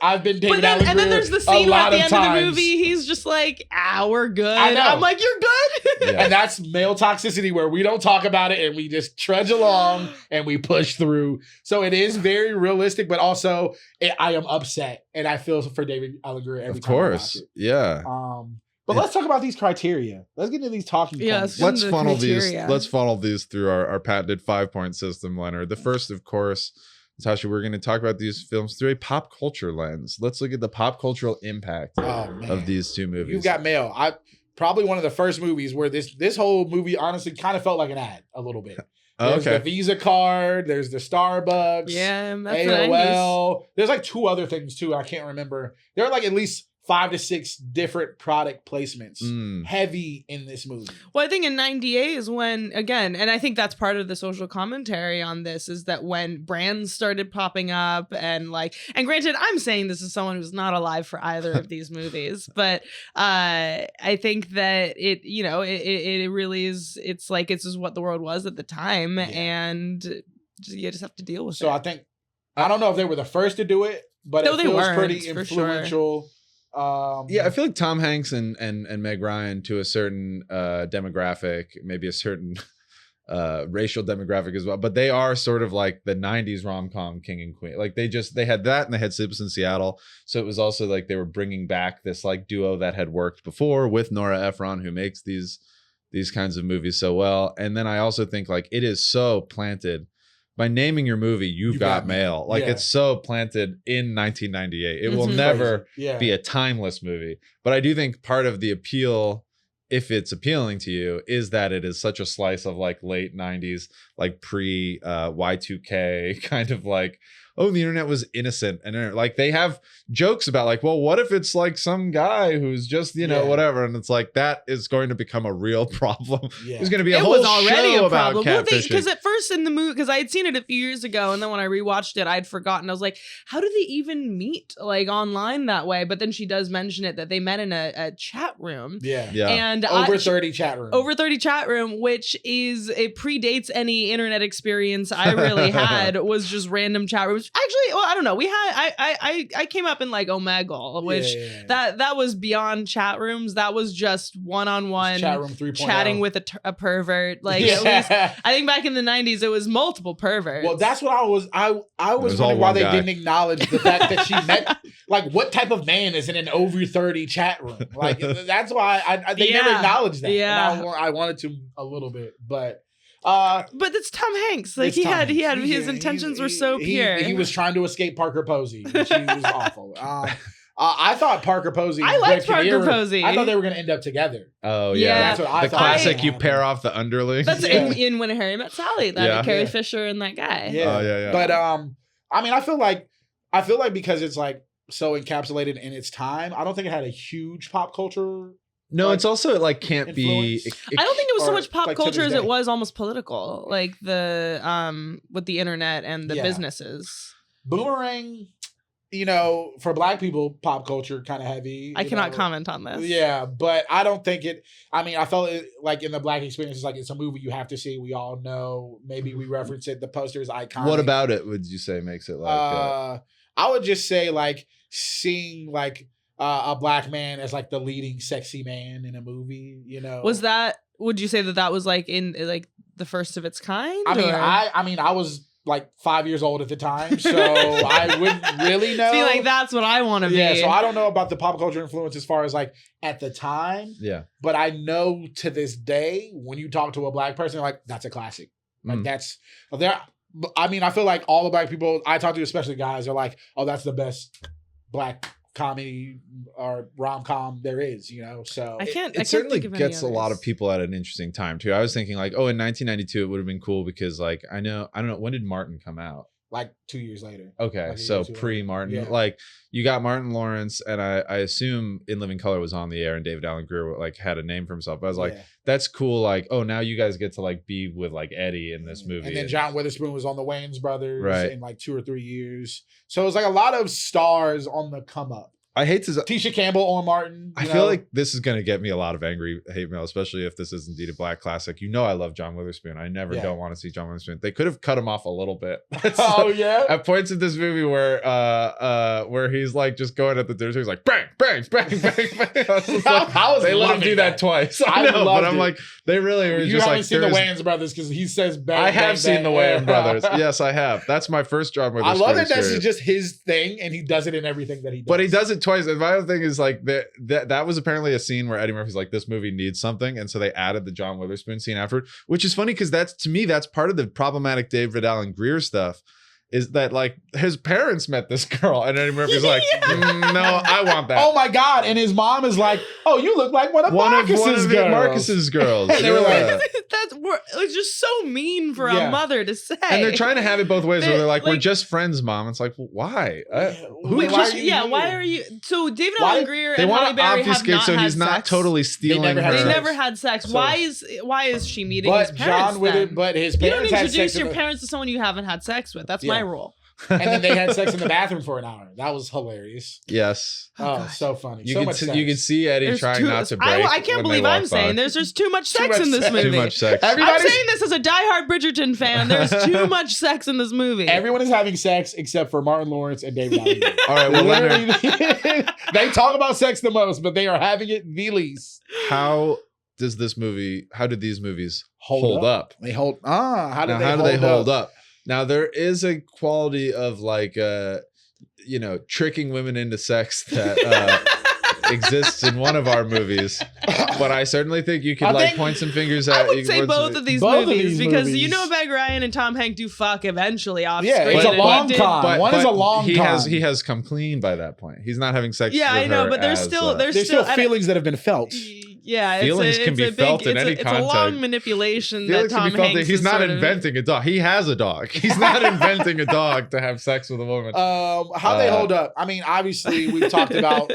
B: I've been David Alan Grier. And then there's the scene at the end of the movie.
C: He's just like, we're good. I know. I'm like, you're good.
B: Yeah. And that's male toxicity where we don't talk about it and we just trudge along and we push through. So it is very realistic, but also I am upset and I feel for David Alan Grier every time I watch it.
A: Yeah.
B: But let's talk about these criteria. Let's get into these talking points.
A: Let's funnel these through our patented 5-point system, Leonard. The first, of course, Natasha, we're going to talk about these films through a pop culture lens. Let's look at the pop cultural impact of these two movies.
B: You've got mail. Probably one of the first movies where this whole movie honestly kind of felt like an ad a little bit. There's the Visa card. There's the Starbucks.
C: Yeah, that's
B: AOL. There's like 2 other things too. I can't remember. There are like at least 5 to 6 different product placements heavy in this movie.
C: Well, I think in 98 is when, again, and I think that's part of the social commentary on this, is that when brands started popping up and granted, I'm saying this as someone who's not alive for either of these movies, but I think that it really is, it's like, it's just what the world was at the time, and you just have to deal with it.
B: So I think, I don't know if they were the first to do it, but it feels pretty influential.
C: Sure.
A: I feel like Tom Hanks and Meg Ryan to a certain demographic, maybe a certain racial demographic as well, but they are sort of like the 90s rom-com king and queen. Like they had that, and they had Sleepless in Seattle, so it was also like they were bringing back this like duo that had worked before with Nora Ephron, who makes these kinds of movies so well. And then I also think like it is so planted by naming your movie, You've Got Mail. Like it's so planted in 1998. It will never be a timeless movie. But I do think part of the appeal, if it's appealing to you, is that it is such a slice of like late 90s, like pre Y2K kind of like, oh, the internet was innocent. And like they have jokes about like, well, what if it's like some guy who's just, whatever. And it's like, that is going to become a real problem. Yeah. There's going to be a whole show about catfishing.
C: Because at first in the movie, because I had seen it a few years ago, and then when I rewatched it, I'd forgotten. I was like, how do they even meet like online that way? But then she does mention it, that they met in a chat room.
B: Yeah.
C: And
B: over 30 chat room,
C: which it predates any internet experience I really had. Was just random chat rooms. Actually, well, I don't know. We had I came up in like Omegle, which that was beyond chat rooms. That was just one-on-one
B: chat room 3.0.
C: Chatting with a pervert. Like at least I think back in the 90s it was multiple perverts.
B: Well, that's what I was wondering why they didn't acknowledge the fact that she met, like, what type of man is in an over 30 chat room? Like that's why they never acknowledged that.
C: Yeah.
B: And I wanted to a little bit, but
C: it's Tom Hanks. Like his intentions were so pure.
B: He was trying to escape Parker Posey, which he was awful. I thought Parker Posey.
C: I liked Parker Posey.
B: I thought they were going to end up together.
A: Oh yeah,
C: that's
A: what I thought. The classic, you pair off the underling.
C: That's in When Harry Met Sally. That Carrie Fisher and that guy.
B: Yeah. Oh yeah. But I mean, I feel like because it's like so encapsulated in its time, I don't think it had a huge pop culture.
A: No, it's also like can't influence.
C: I don't think it was so much pop culture as it was almost political, like the with the internet and the businesses.
B: Boomerang, for Black people, pop culture kind of heavy.
C: I cannot comment on this.
B: Yeah, but I don't think it. I mean, I felt it like in the Black experience, it's like it's a movie you have to see. We all know. Maybe we reference it. The poster is iconic.
A: What about it would you say makes it like?
B: I would just say like seeing like. A Black man as like the leading sexy man in a movie,
C: Was that? Would you say that was like in like the first of its kind?
B: I mean, I was like 5 years old at the time, so I wouldn't really know.
C: See, like that's what I want to be.
B: Yeah, so I don't know about the pop culture influence as far as like at the time.
A: Yeah.
B: But I know to this day, when you talk to a black person, like that's a classic. Like that's there. I mean, I feel like all the black people I talk to, especially guys, are like, "Oh, that's the best black comedy or rom-com there is," you know. So
A: it certainly gets a lot of people at an interesting time too. I was thinking like, oh, in 1992 it would have been cool because like I don't know, when did Martin come out?
B: Like 2 years later.
A: Okay,
B: like
A: so pre-Martin.
B: Yeah.
A: Like you got Martin Lawrence, and I assume In Living Color was on the air, and David Alan Grier like had a name for himself. But I was like, that's cool. Like, oh, now you guys get to like be with like Eddie in this movie.
B: And then John Witherspoon was on the Wayans Brothers in like 2 or 3 years. So it was like a lot of stars on the come up.
A: I hate to
B: Tisha Campbell, Owen Martin.
A: I feel like this is going to get me a lot of angry hate mail, especially if this is indeed a black classic. You know, I love John Witherspoon. I never don't want to see John Witherspoon. They could have cut him off a little bit.
B: Oh yeah.
A: At points in this movie where he's like just going at the dinner, he's like bang, bang, bang, bang, bang. They let him do that twice. I know, but I'm like, they really were
B: you
A: just
B: haven't
A: like
B: seen the Wayans Brothers because he says bang.
A: I have
B: bang,
A: seen
B: bang,
A: the Wayans Brothers. Yes, I have. That's my first John Witherspoon.
B: I love that
A: experience.
B: that's just his thing, and he does it in everything that he does.
A: But he does it twice. And my other thing is like that was apparently a scene where Eddie Murphy's like, this movie needs something, and so they added the John Witherspoon scene afterward, which is funny because that's, to me, that's part of the problematic David Alan Grier stuff. Is that like his parents met this girl, and Eddie Murphy's like, no, I want that.
B: Oh my God. And his mom is like, oh, you look like one of Marcus's girls.
A: Marcus's girls.
B: And they were like,
C: it's just so mean for a mother to say.
A: And they're trying to have it both ways, where they're like, we're just friends, mom. It's like, well, why?
C: Why are you? So David Alan Grier and Halle Berry have not
A: so
C: had
A: he's not
C: sex.
A: totally stealing her.
C: They never had sex. So, why is she meeting his parents?
B: But his parents
C: you don't
B: had
C: introduce
B: sex
C: your parents to someone you haven't had sex with. That's my rule.
B: And then they had sex in the bathroom for an hour. That was hilarious.
A: Yes.
B: Oh, so funny.
A: You can see Eddie trying not to break.
C: I can't believe I'm saying there's just too much sex in this movie.
A: Too much sex.
C: I'm saying this as a diehard Bridgerton fan. There's too much sex in this movie.
B: Everyone is having sex except for Martin Lawrence and David Allen Grier.
A: All right, well, Leonard.
B: They talk about sex the most, but they are having it the least.
A: How did these movies hold up?
B: They hold. How do
A: they hold up? Now there is a quality of like tricking women into sex that exists in one of our movies, but I certainly think you could point some fingers at.
C: I would say both of these movies because you know Meg Ryan and Tom Hanks do fuck eventually off screen.
B: It's a long con. One is a long con.
A: He has come clean by that point. He's not having sex.
C: Yeah,
A: with
C: I know,
A: her
C: but there's still
B: feelings that have been felt.
C: Yeah,
A: feelings can be felt in any context.
C: It's a long manipulation that Tom Hanks.
A: He's not inventing a dog. He has a dog. He's not inventing a dog to have sex with a woman.
B: How they hold up? I mean, obviously, we've talked about,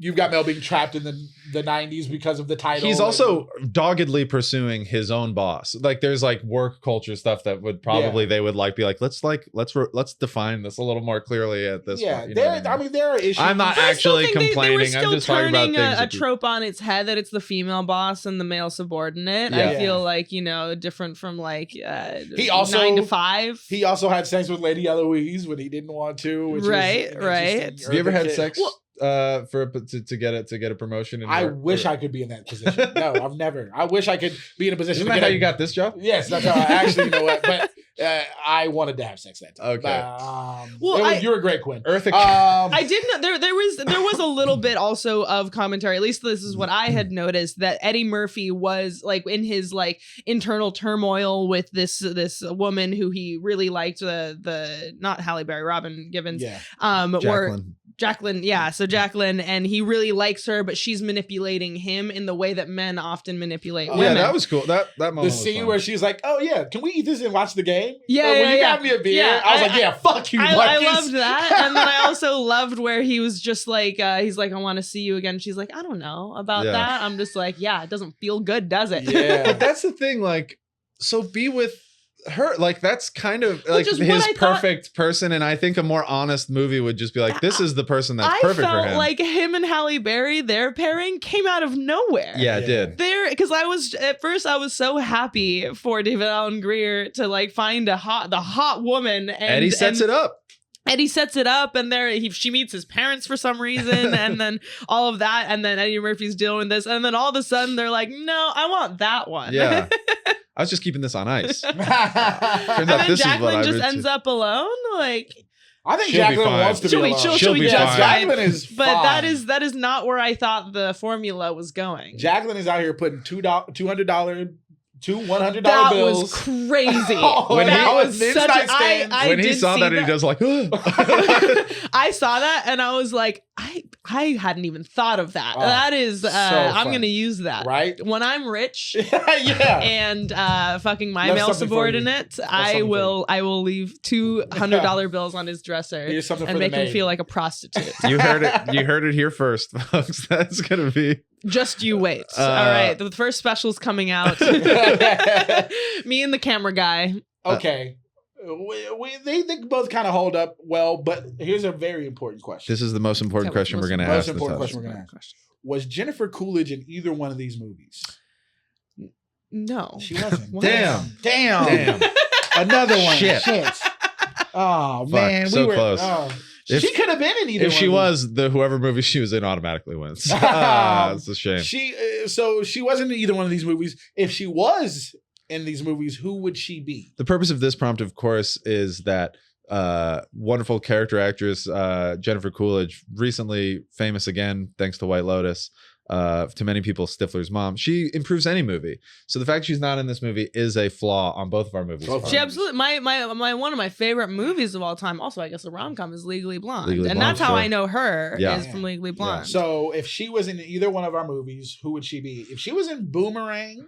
B: you've got Mel being trapped in the 90s because of the title.
A: He's also doggedly pursuing his own boss. Like there's like work culture stuff that would probably they would like be like, let's define this a little more clearly at this point.
B: I mean, there are issues.
A: I'm not actually complaining. I'm just talking about things.
C: A trope on its head that it's the female boss and the male subordinate.
A: Yeah.
C: I feel like, different from like
B: he also
C: 9 to 5.
B: He also had sex with Lady Eloise when he didn't want to. Which
C: right.
A: Have you ever had sex? To get a promotion?
B: I wish I could be in that position. No, I've never. I wish I could be in a position.
A: Isn't that how you got this job?
B: Yes, that's how I actually. You know what? But I wanted to have sex that time.
A: Okay.
B: You're a great Quinn.
C: I did know there was a little bit also of commentary. At least this is what I had noticed, that Eddie Murphy was like in his like internal turmoil with this woman who he really liked, the not Halle Berry, Robin Givens.
B: Yeah.
C: Jacqueline, yeah. So Jacqueline, and he really likes her, but she's manipulating him in the way that men often manipulate women.
A: Yeah, that was cool. That moment.
B: The scene where she's like, "Oh yeah, can we eat this and watch the game?"
C: Yeah,
B: will you have me a beer?
C: Yeah,
B: I was like, "Yeah, fuck you."
C: I loved that, and then I also loved where he was just like, he's like, "I want to see you again." She's like, "I don't know about that." I'm just like, "Yeah, it doesn't feel good, does it?"
B: Yeah,
A: but that's the thing. Like, so be with her, like that's kind of like his perfect person, and I think a more honest movie would just be like, this is the person that's perfect for him. I felt
C: like him and Halle Berry, their pairing came out of nowhere.
A: Yeah, it did.
C: Because I was so happy for David Alan Grier to like find the hot woman, and
A: Eddie sets it up.
C: Eddie sets it up, and she meets his parents for some reason, and then all of that, and then Eddie Murphy's dealing with this, and then all of a sudden they're like, "No, I want that one."
A: Yeah. I was just keeping this on ice. Turns
C: And
A: out
C: then
A: this is what
C: Jacqueline
A: I
C: just
A: would
C: ends up alone. Like,
B: I think
A: She'll be
B: Jacqueline
A: fine.
B: wants to be alone.
A: She'll be
C: just
A: fine.
B: Jacqueline is
C: but
B: fine.
C: that is not where I thought the formula was going.
B: Jacqueline is out here putting $200, $100
C: That
B: bills.
C: was crazy.
A: When
C: that
A: he-
C: was such a, I
A: when he
C: did
A: saw
C: see
A: that, he does like,
C: I saw that and I was like, I hadn't even thought of that.
B: Oh,
C: That is,
B: so
C: I'm
B: funny.
C: gonna use that.
B: Right?
C: When I'm rich
B: Yeah.
C: and fucking my
B: Left
C: male
B: something for you.
C: subordinate, I
B: something for
C: will leave $200 bills on his dresser
B: Here's something
C: and
B: for the
C: make him
B: maid.
C: feel like a prostitute.
A: you heard it here first, folks. That's gonna be
C: Just you wait. All right, the first special's coming out. Me and the camera guy.
B: Okay. They both kind of hold up well, but here's a very important question.
A: this is the most important
C: That was
A: question
C: the
A: we're gonna
B: most
A: ask.
B: important
A: Natasha.
B: question we're gonna ask. Was Jennifer Coolidge in either one of these movies?
C: No.
B: She wasn't.
C: What?
B: Damn. Another one.
A: Shit.
B: Oh
A: Fuck,
B: man,
A: so
B: we were
A: close.
B: She
A: If-
B: could have been in either.
A: If she
B: one of these.
A: was, the whoever movie she was in automatically wins. It's a shame.
B: So she wasn't in either one of these movies. If she was in these movies, who would she be?
A: The purpose of this prompt, of course, is that wonderful character actress Jennifer Coolidge, recently famous again thanks to White Lotus, to many people Stifler's mom. She improves any movie. So the fact she's not in this movie is a flaw on both of our movies.
B: Both of
C: She
B: our
C: absolutely my one of my favorite movies of all time. Also, I guess a rom-com is Legally Blonde,
A: Legally
C: and
A: Blonde,
C: that's how
A: sure.
C: I know her
A: Yeah.
C: is from Legally Blonde.
B: So if she was in either one of our movies, who would she be? If she was in Boomerang,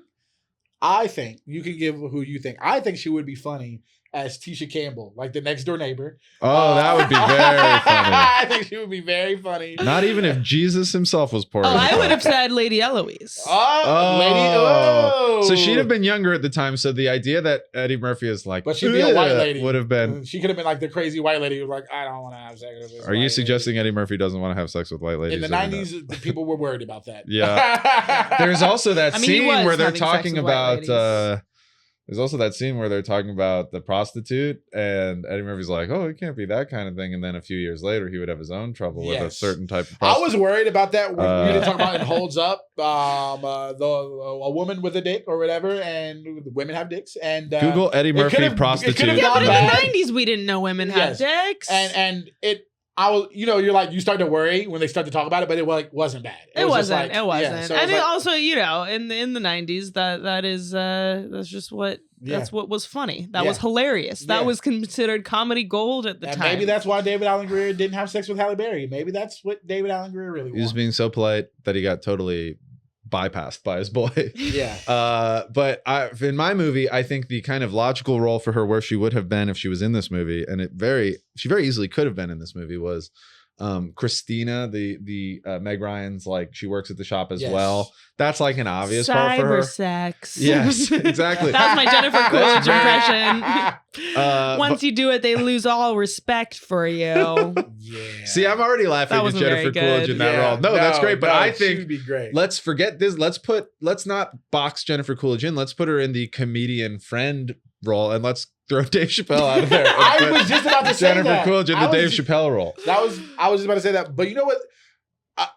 B: I think you can give who you think. I think she would be funny as Tisha Campbell, like the next door neighbor.
A: Oh, that would be very funny.
B: I think she would be very funny.
A: Not even if Jesus himself was poor.
C: Oh, I would have said Lady Eloise.
B: Oh, lady. Oh.
A: So she'd have been younger at the time. So the idea that Eddie Murphy is like,
B: But she'd be a white
A: "Ugh,"
B: lady.
A: would have been.
B: She could have been like the crazy white lady who's like, I don't want to have sex with this.
A: Are you
B: white
A: suggesting
B: lady.
A: Eddie Murphy doesn't want to have sex with white ladies?
B: In the
A: or not?
B: 90s, the people were worried about that.
A: Yeah. There's also that
C: I mean, he
A: scene
C: was
A: where they're
C: having sex
A: talking
C: with white
A: about.
C: ladies.
A: There's also that scene where they're talking about the prostitute, and Eddie Murphy's like, "Oh, it can't be that kind of thing." And then a few years later, he would have his own trouble with a
B: Yes.
A: certain type of
B: I
A: prostitute.
B: was worried about that when we didn't talk about it Holds Up, a woman with a dick or whatever, and women have dicks. And
A: Google Eddie Murphy
B: could've- it
A: prostitute.
B: could've
C: Yeah,
B: gone
C: but in
B: bad.
C: the 90s, we didn't know women had dicks.
B: and I was, you're like, you start to worry when they start to talk about it, but it wasn't bad.
C: It
B: was just
C: wasn't.
B: like-
C: It wasn't.
B: yeah, so
C: and
B: it
C: it
B: was like-
C: also, in the 90s, that's just what
B: Yeah.
C: that's what was funny. That
B: Yeah.
C: was hilarious. That
B: Yeah.
C: was considered comedy gold at the
B: and
C: time.
B: maybe that's why David Allen Greer didn't have sex with Halle Berry. Maybe that's what David Allen Greer really
A: He was
B: wanted.
A: being so polite that he got totally bypassed by his boy.
B: Yeah.
A: But in my movie, I think the kind of logical role for her where she would have been if she was in this movie, and she very easily could have been in this movie, was Christina, the Meg Ryan's, like, she works at the shop as
B: Yes.
A: well. That's like an obvious part for her.
C: Cyber sex.
A: Yes, exactly.
C: That's my Jennifer Coolidge
A: That's
C: impression. Once you do it, they lose all respect for you.
B: Yeah.
A: See, I'm already laughing
C: That
A: at
C: wasn't
A: Jennifer
C: very
A: Coolidge
C: good.
A: in that role. No, that's great. But I
B: she
A: think
B: would be great.
A: let's forget this. Let's not box Jennifer Coolidge in. Let's put her in the comedian friend role, and let's throw Dave Chappelle out of there. and
B: I
A: put
B: was just about to say
A: Jennifer
B: that.
A: Coolidge in the
B: I
A: Dave
B: was-
A: Chappelle role.
B: I was just about to say that, but you know what?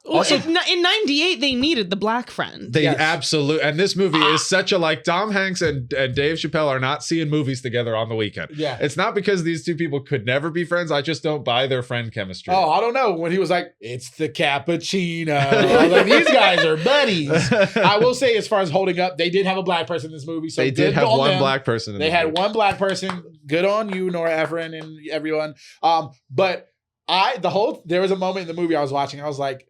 C: Well, in 98, they needed the black friend.
A: They
B: Yes.
A: absolutely, and this movie is such a, like, Tom Hanks and Dave Chappelle are not seeing movies together on the weekend.
B: Yeah.
A: It's not because these two people could never be friends. I just don't buy their friend chemistry.
B: Oh, I don't know. When he was like, "It's the cappuccino," I was like, "These guys are buddies." I will say, as far as holding up, they did have a black person in this movie. So
A: they did
B: good
A: have
B: on
A: one
B: them.
A: black person. In
B: They
A: the
B: had
A: movie.
B: one black person. Good on you, Nora Ephron, and everyone. But there was a moment in the movie I was watching. I was like,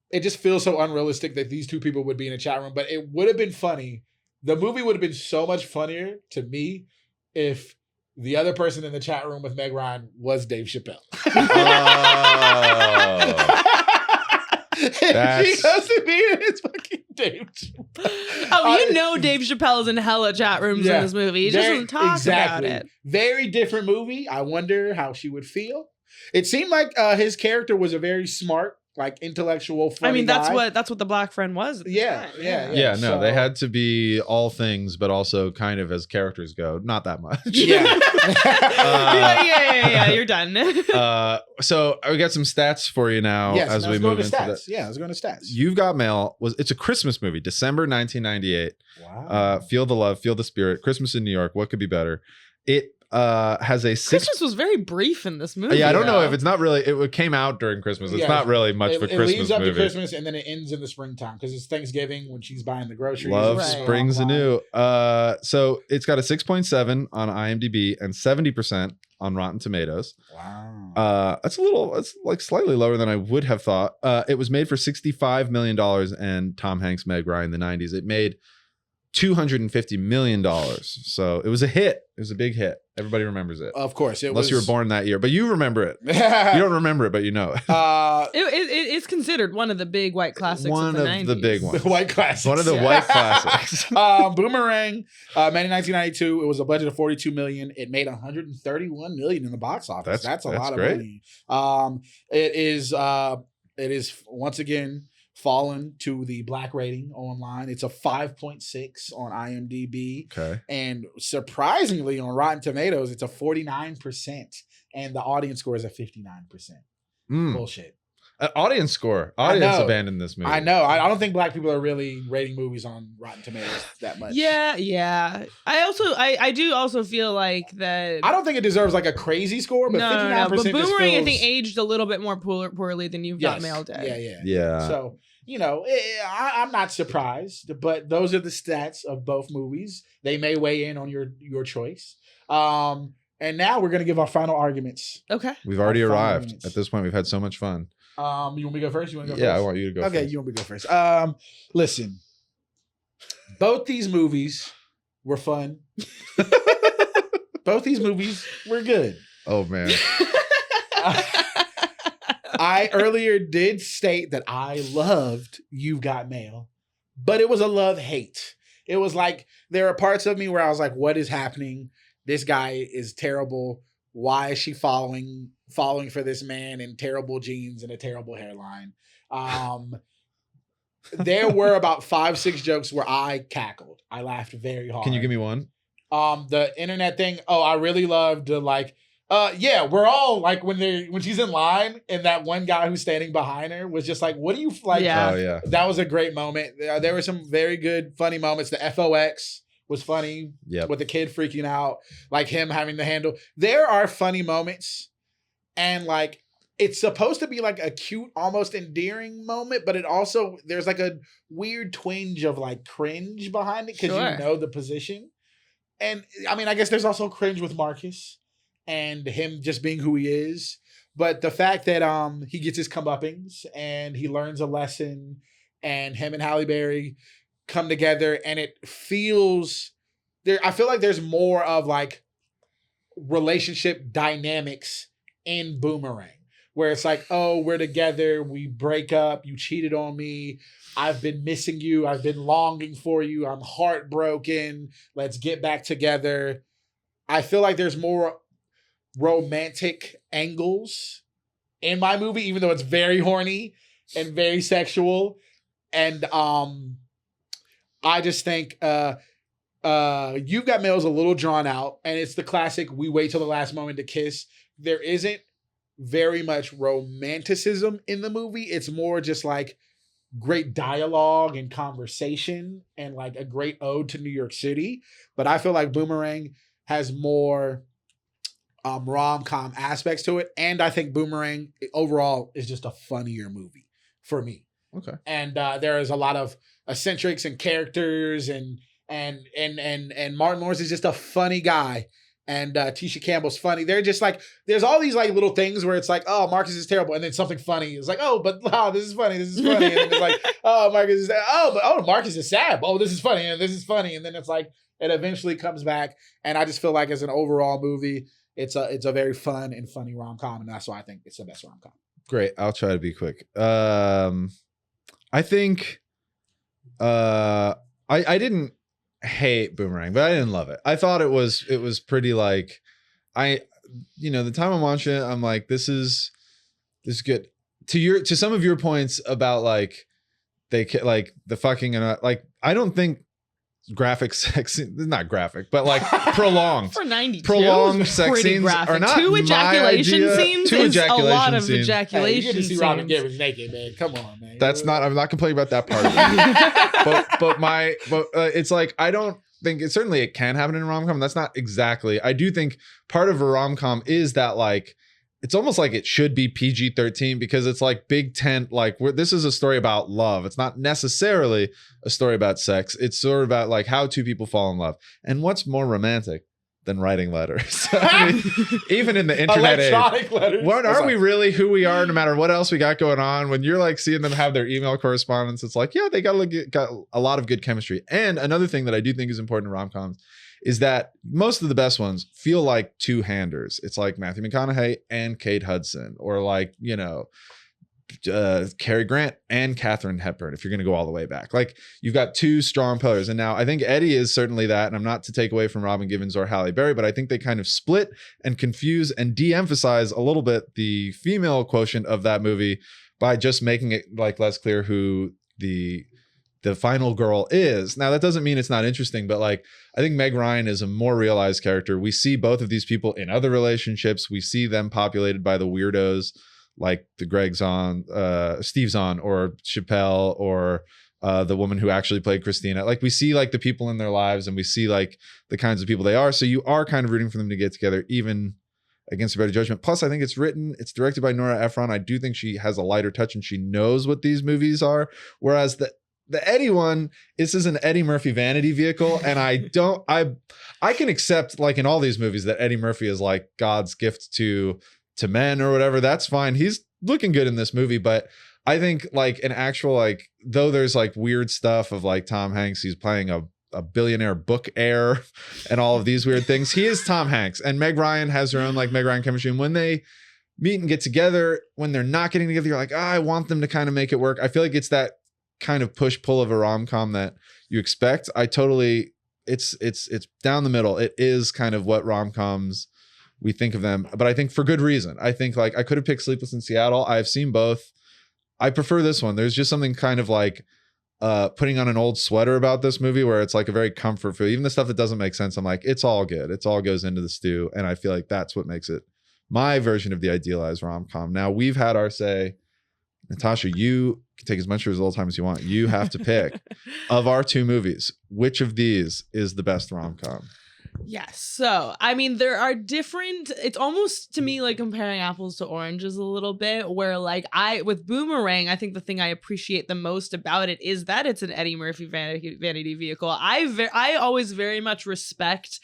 B: it just feels so unrealistic that these two people would be in a chat room. But it would have been funny. The movie would have been so much funnier to me if the other person in the chat room with Meg Ryan was Dave Chappelle.
A: That's-
B: She goes to be in his fucking Dave Chappelle.
C: Oh, Dave Chappelle's in hella chat rooms
B: Yeah.
C: in this movie. He just doesn't talk about it.
B: Very different movie. I wonder how she would feel. It seemed like his character was a very smart like intellectual funny
C: I mean, that's
B: guy.
C: what the black friend was. At the
B: Yeah,
C: time.
B: yeah.
A: Yeah, no,
B: So-
A: they had to be all things, but also kind of as characters go, not that much.
B: Yeah.
C: Yeah. You're done.
A: So we got some stats for you now
B: Yes,
A: as
B: now
A: we
B: let's go
A: move
B: into
A: into
B: stats.
A: that.
B: Yeah, let's go into stats.
A: You've Got Mail it's a Christmas movie, December 1998.
B: Wow.
A: Feel the love, feel the spirit. Christmas in New York. What could be better? It has a six.
C: Christmas was very brief in this movie.
A: Yeah, I don't know
C: though.
A: if it's not really. It came out during Christmas. It's
B: Yeah.
A: not really much of a
B: It
A: Christmas
B: leads up
A: movie.
B: to Christmas and then it ends in the springtime because it's Thanksgiving when she's buying the groceries.
A: Love
C: Right.
A: springs anew. So it's got a 6.7 on IMDb and 70% on Rotten Tomatoes.
B: Wow.
A: It's like slightly lower than I would have thought. It was made for $65 million and Tom Hanks, Meg Ryan in the 90s. It made $250 million. So it was a hit. It was a big hit. Everybody remembers it.
B: Of course.
A: Unless you were born that year. But you remember it. You don't remember it, but you know it.
C: It's considered one of the big white classics.
A: One
C: of
A: of
C: the 90s.
A: the big ones.
B: the white classics.
A: One of the white classics.
B: Boomerang, made in 1992. It was a budget of $42 million. It made $131 million in the box office. That's a lot of
A: great.
B: money. It is once again fallen to the black rating online. It's a 5.6 on IMDb.
A: Okay.
B: And surprisingly, on Rotten Tomatoes, it's a 49%. And the audience score is a 59%. Bullshit.
A: Audience score. Audience
B: know.
A: abandoned this movie.
B: I know. I don't think black people are really rating movies on Rotten Tomatoes that much.
C: Yeah. I do also feel like that.
B: I don't think it deserves like a crazy score, but 59%
C: But
B: just
C: Boomerang, I
B: feels-
C: think, aged a little bit more poorly than You've Got
B: Yes.
C: Mail did.
A: Yeah.
B: So, I'm not surprised, but those are the stats of both movies. They may weigh in on your choice. And now we're going to give our final arguments.
C: Okay.
A: We've already
B: Our final
A: arrived.
B: arguments.
A: At this point, we've had so much fun.
B: You want me to go first? You want to go
A: Yeah, I
B: first?
A: want you to go
B: Okay,
A: first.
B: you want me to go first. Listen, both these movies were fun. Both these movies were good.
A: Oh, man.
B: I earlier did state that I loved You've Got Mail, but it was a love-hate. It was like there are parts of me where I was like, what is happening? This guy is terrible. Why is she falling for this man in terrible jeans and a terrible hairline? There were about 5-6 jokes where I cackled. I laughed very hard.
A: Can you give me one?
B: The internet thing? Oh, I really loved yeah, we're all like when she's in line and that one guy who's standing behind her was just like, what do you like?
C: Yeah.
A: Oh, yeah.
B: That was a great moment. There were some very good, funny moments. The FOX was funny
A: Yep.
B: with the kid freaking out, like him having the handle. There are funny moments, and like it's supposed to be like a cute, almost endearing moment, but it also there's like a weird twinge of like cringe behind it because
C: Sure.
B: you know the position. And I mean, I guess there's also cringe with Marcus and him just being who he is. But the fact that he gets his comeuppings and he learns a lesson and him and Halle Berry come together and it feels there. I feel like there's more of like relationship dynamics in Boomerang where it's like, oh, we're together, we break up, you cheated on me, I've been missing you, I've been longing for you, I'm heartbroken, let's get back together. I feel like there's more romantic angles in my movie, even though it's very horny and very sexual. And I just think You've Got Mail is a little drawn out, and it's the classic we wait till the last moment to kiss. There isn't very much romanticism in the movie. It's more just like great dialogue and conversation and like a great ode to New York City. But I feel like Boomerang has more rom-com aspects to it. And I think Boomerang overall is just a funnier movie for me.
A: Okay.
B: And there is a lot of eccentrics and characters and Martin Lawrence is just a funny guy. And Tisha Campbell's funny. They're just like, there's all these like little things where it's like, oh, Marcus is terrible. And then something funny is like, oh, but wow, this is funny. This is funny. And then it's like, oh, Marcus is, Marcus is sad. Oh, this is funny. And this is funny. And then it's like, it eventually comes back. And I just feel like as an overall movie, it's a very fun and funny rom-com. And that's why I think it's the best rom-com.
A: Great. I'll try to be quick. I think I didn't hate Boomerang, but I didn't love it. I thought it was pretty like the time I'm watching it, I'm like, this is good. to some of your points about like like the fucking and like I don't think graphic sex not graphic but like prolonged
C: for 92
A: prolonged sex scenes
C: graphic.
A: are not
C: 2 ejaculation
A: my idea.
C: scenes
A: 2
C: is
A: ejaculation
C: a lot of
A: scenes.
C: ejaculation
B: You get to see
C: scenes.
B: Robin Givens naked, man. Come on, man.
A: That's not. I'm not complaining about that part of it. but it's like I don't think it certainly it can happen in a rom-com. That's not exactly. I do think part of a rom-com is that like it's almost like it should be PG-13 because it's like big tent. Like this is a story about love. It's not necessarily a story about sex. It's sort of about like how 2 people fall in love. And what's more romantic than writing letters? I mean, even in the internet age,
B: letters.
A: aren't we really who we are no matter what else we got going on? When you're like seeing them have their email correspondence, it's like, yeah, they got a lot of good chemistry. And another thing that I do think is important in rom-coms is that most of the best ones feel like two-handers. It's like Matthew McConaughey and Kate Hudson, or like, Cary Grant and Katharine Hepburn, if you're going to go all the way back. Like you've got 2 strong pillars. And now I think Eddie is certainly that. And I'm not to take away from Robin Givens or Halle Berry, but I think they kind of split and confuse and de-emphasize a little bit the female quotient of that movie by just making it like less clear who the final girl is. Now that doesn't mean it's not interesting, but like I think Meg Ryan is a more realized character. We see both of these people in other relationships. We see them populated by the weirdos like the Greg Zahn, Steve Zahn, or Chappelle, or the woman who actually played Christina. Like we see like the people in their lives, and we see like the kinds of people they are. So you are kind of rooting for them to get together, even against a better judgment. Plus, I think it's directed by Nora Ephron. I do think she has a lighter touch and she knows what these movies are. Whereas the Eddie one, this is an Eddie Murphy vanity vehicle. And I can accept like in all these movies that Eddie Murphy is like God's gift to men or whatever. That's fine. He's looking good in this movie. But I think like an actual, like, though there's like weird stuff of like Tom Hanks, he's playing a billionaire book heir and all of these weird things. He is Tom Hanks, and Meg Ryan has her own like Meg Ryan chemistry. And when they meet and get together, when they're not getting together, you're like, I want them to kind of make it work. I feel like it's that kind of push pull of a rom-com that you expect. It's down the middle. It is kind of what rom-coms we think of them, but I think for good reason. I think like I could have picked Sleepless in Seattle. I've seen both. I prefer this one. There's just something kind of like putting on an old sweater about this movie where it's like a very comfort food. Even the stuff that doesn't make sense, I'm like, it's all good. It's all goes into the stew. And I feel like that's what makes it my version of the idealized rom-com. Now we've had our say. Natasha, you can take as much or as little time as you want. You have to pick of our 2 movies, which of these is the best rom-com?
C: Yes. So, I mean, there are different, it's almost to me like comparing apples to oranges a little bit, where like with Boomerang, I think the thing I appreciate the most about it is that it's an Eddie Murphy vanity vehicle. I always very much respect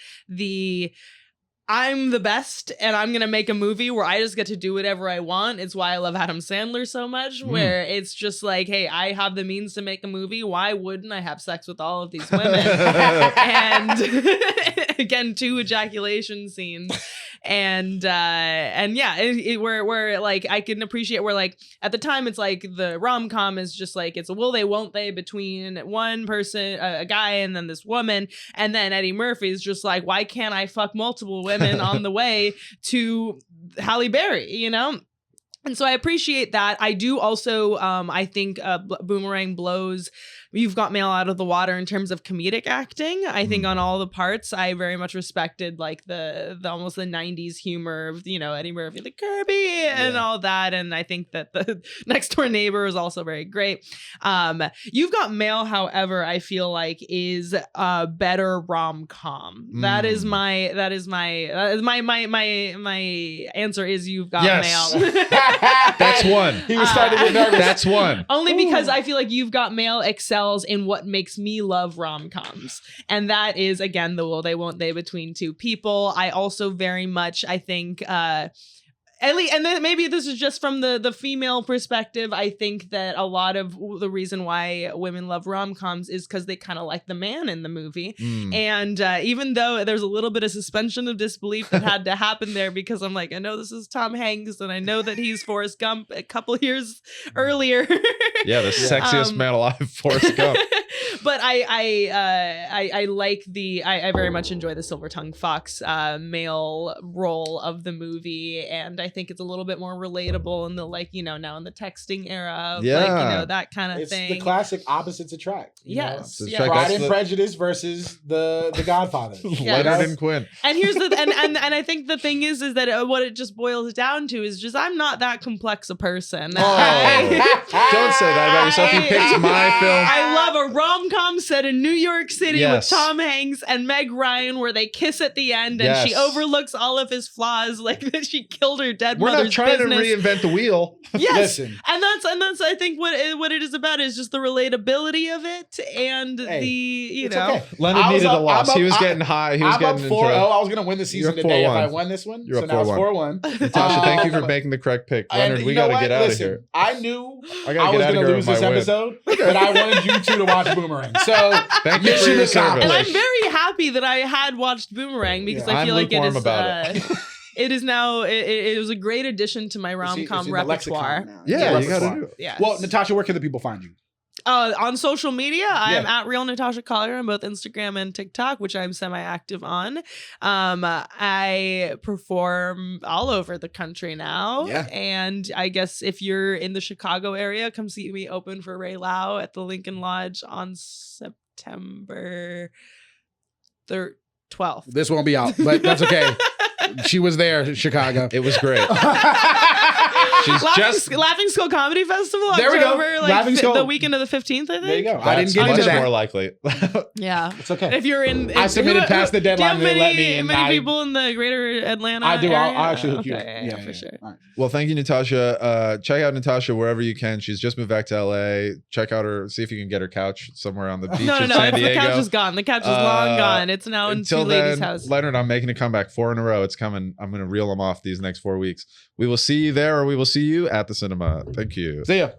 C: I'm the best and I'm going to make a movie where I just get to do whatever I want. It's why I love Adam Sandler so much, where it's just like, hey, I have the means to make a movie. Why wouldn't I have sex with all of these women? And again, 2 ejaculation scenes. And yeah, where like I can appreciate where like at the time it's like the rom-com is just like it's a will they won't they between one person, a guy, and then this woman, and then Eddie Murphy is just like, why can't I fuck multiple women on the way to Halle Berry, And so I appreciate that. I do also, I think Boomerang blows You've Got Mail out of the water in terms of comedic acting. I think on all the parts, I very much respected like the almost the 90s humor of, Eddie Murphy, like Kirby and all that. And I think that the Next Door Neighbor is also very great. You've Got Mail, however, I feel like is a better rom-com. That is my answer is You've Got Mail.
A: That's one.
B: He was starting to get nervous.
A: That's one.
C: Only because I feel like You've Got Mail excels in what makes me love rom-coms. And that is, again, the will they won't they between 2 people. I also very much, I think, at least, and then maybe this is just from the female perspective. I think that a lot of the reason why women love rom-coms is because they kind of like the man in the movie. And even though there's a little bit of suspension of disbelief that had to happen there, because I'm like, I know this is Tom Hanks and I know that he's Forrest Gump a couple years earlier.
A: Yeah, the sexiest man alive, Forrest Gump.
C: But I like I very much enjoy the silver-tongued fox male role of the movie, and I think it's a little bit more relatable in the now in the texting era of that kind of thing.
B: It's the classic opposites attract.
C: Yes.
B: Pride and Prejudice versus the Godfather.
A: Leonard and Quinn.
C: And here's the and I think the thing is that what it just boils down to is just I'm not that complex a person.
A: Don't say that about yourself. You picked my film.
C: I love a rom-com set in New York City with Tom Hanks and Meg Ryan where they kiss at the end and she overlooks all of his flaws, like that she killed her dead mother's business.
A: We're not trying to reinvent the wheel.
C: Yes. Listen. And that's I think what it is about is just the relatability of it and
B: Okay.
A: Leonard needed a loss. He was getting high. He was getting into
B: 4-0. I was gonna win the season today if I won this one.
A: You're
B: so now it's 4-1.
A: Natasha, thank you for making the correct pick. Leonard, we gotta get out of here.
B: I knew I was gonna lose this episode, but I wanted you two to watch Boomerang. So
A: thank you for your service.
C: And I'm very happy that I had watched Boomerang because I feel like it is it is now it was a great addition to my rom-com repertoire.
A: Yeah, you gotta do it.
C: Yes.
B: Well, Natasha, where can the people find you?
C: On social media, I am at Real Natasha Collier on both Instagram and TikTok, which I'm semi-active on. I perform all over the country now.
B: Yeah.
C: And I guess if you're in the Chicago area, come see me open for Ray Lau at the Lincoln Lodge on September 12th.
B: This won't be out, but that's okay. She was there in Chicago.
A: It was great.
C: Laughing Skull Comedy Festival.
B: There we go.
C: Like the weekend of the 15th, I think.
B: There you go.
A: I didn't get into that. More likely.
C: Yeah,
B: it's okay.
C: If you're in,
B: I submitted past the deadline.
C: Do you have many people in the greater Atlanta?
B: I do.
C: Area?
B: I'll actually hook you up.
C: Yeah, for sure.
B: Right.
A: Well, thank you, Natasha. Check out Natasha wherever you can. She's just moved back to LA. Check out her. See if you can get her couch somewhere on the beach.
C: No,
A: in San Diego.
C: The couch is gone. The couch is long gone. It's now in two ladies' house.
A: Leonard, I'm making a comeback 4 in a row. It's coming. I'm going to reel them off these next 4 weeks. We will see you there, or we will see you at the cinema. Thank you.
B: See ya.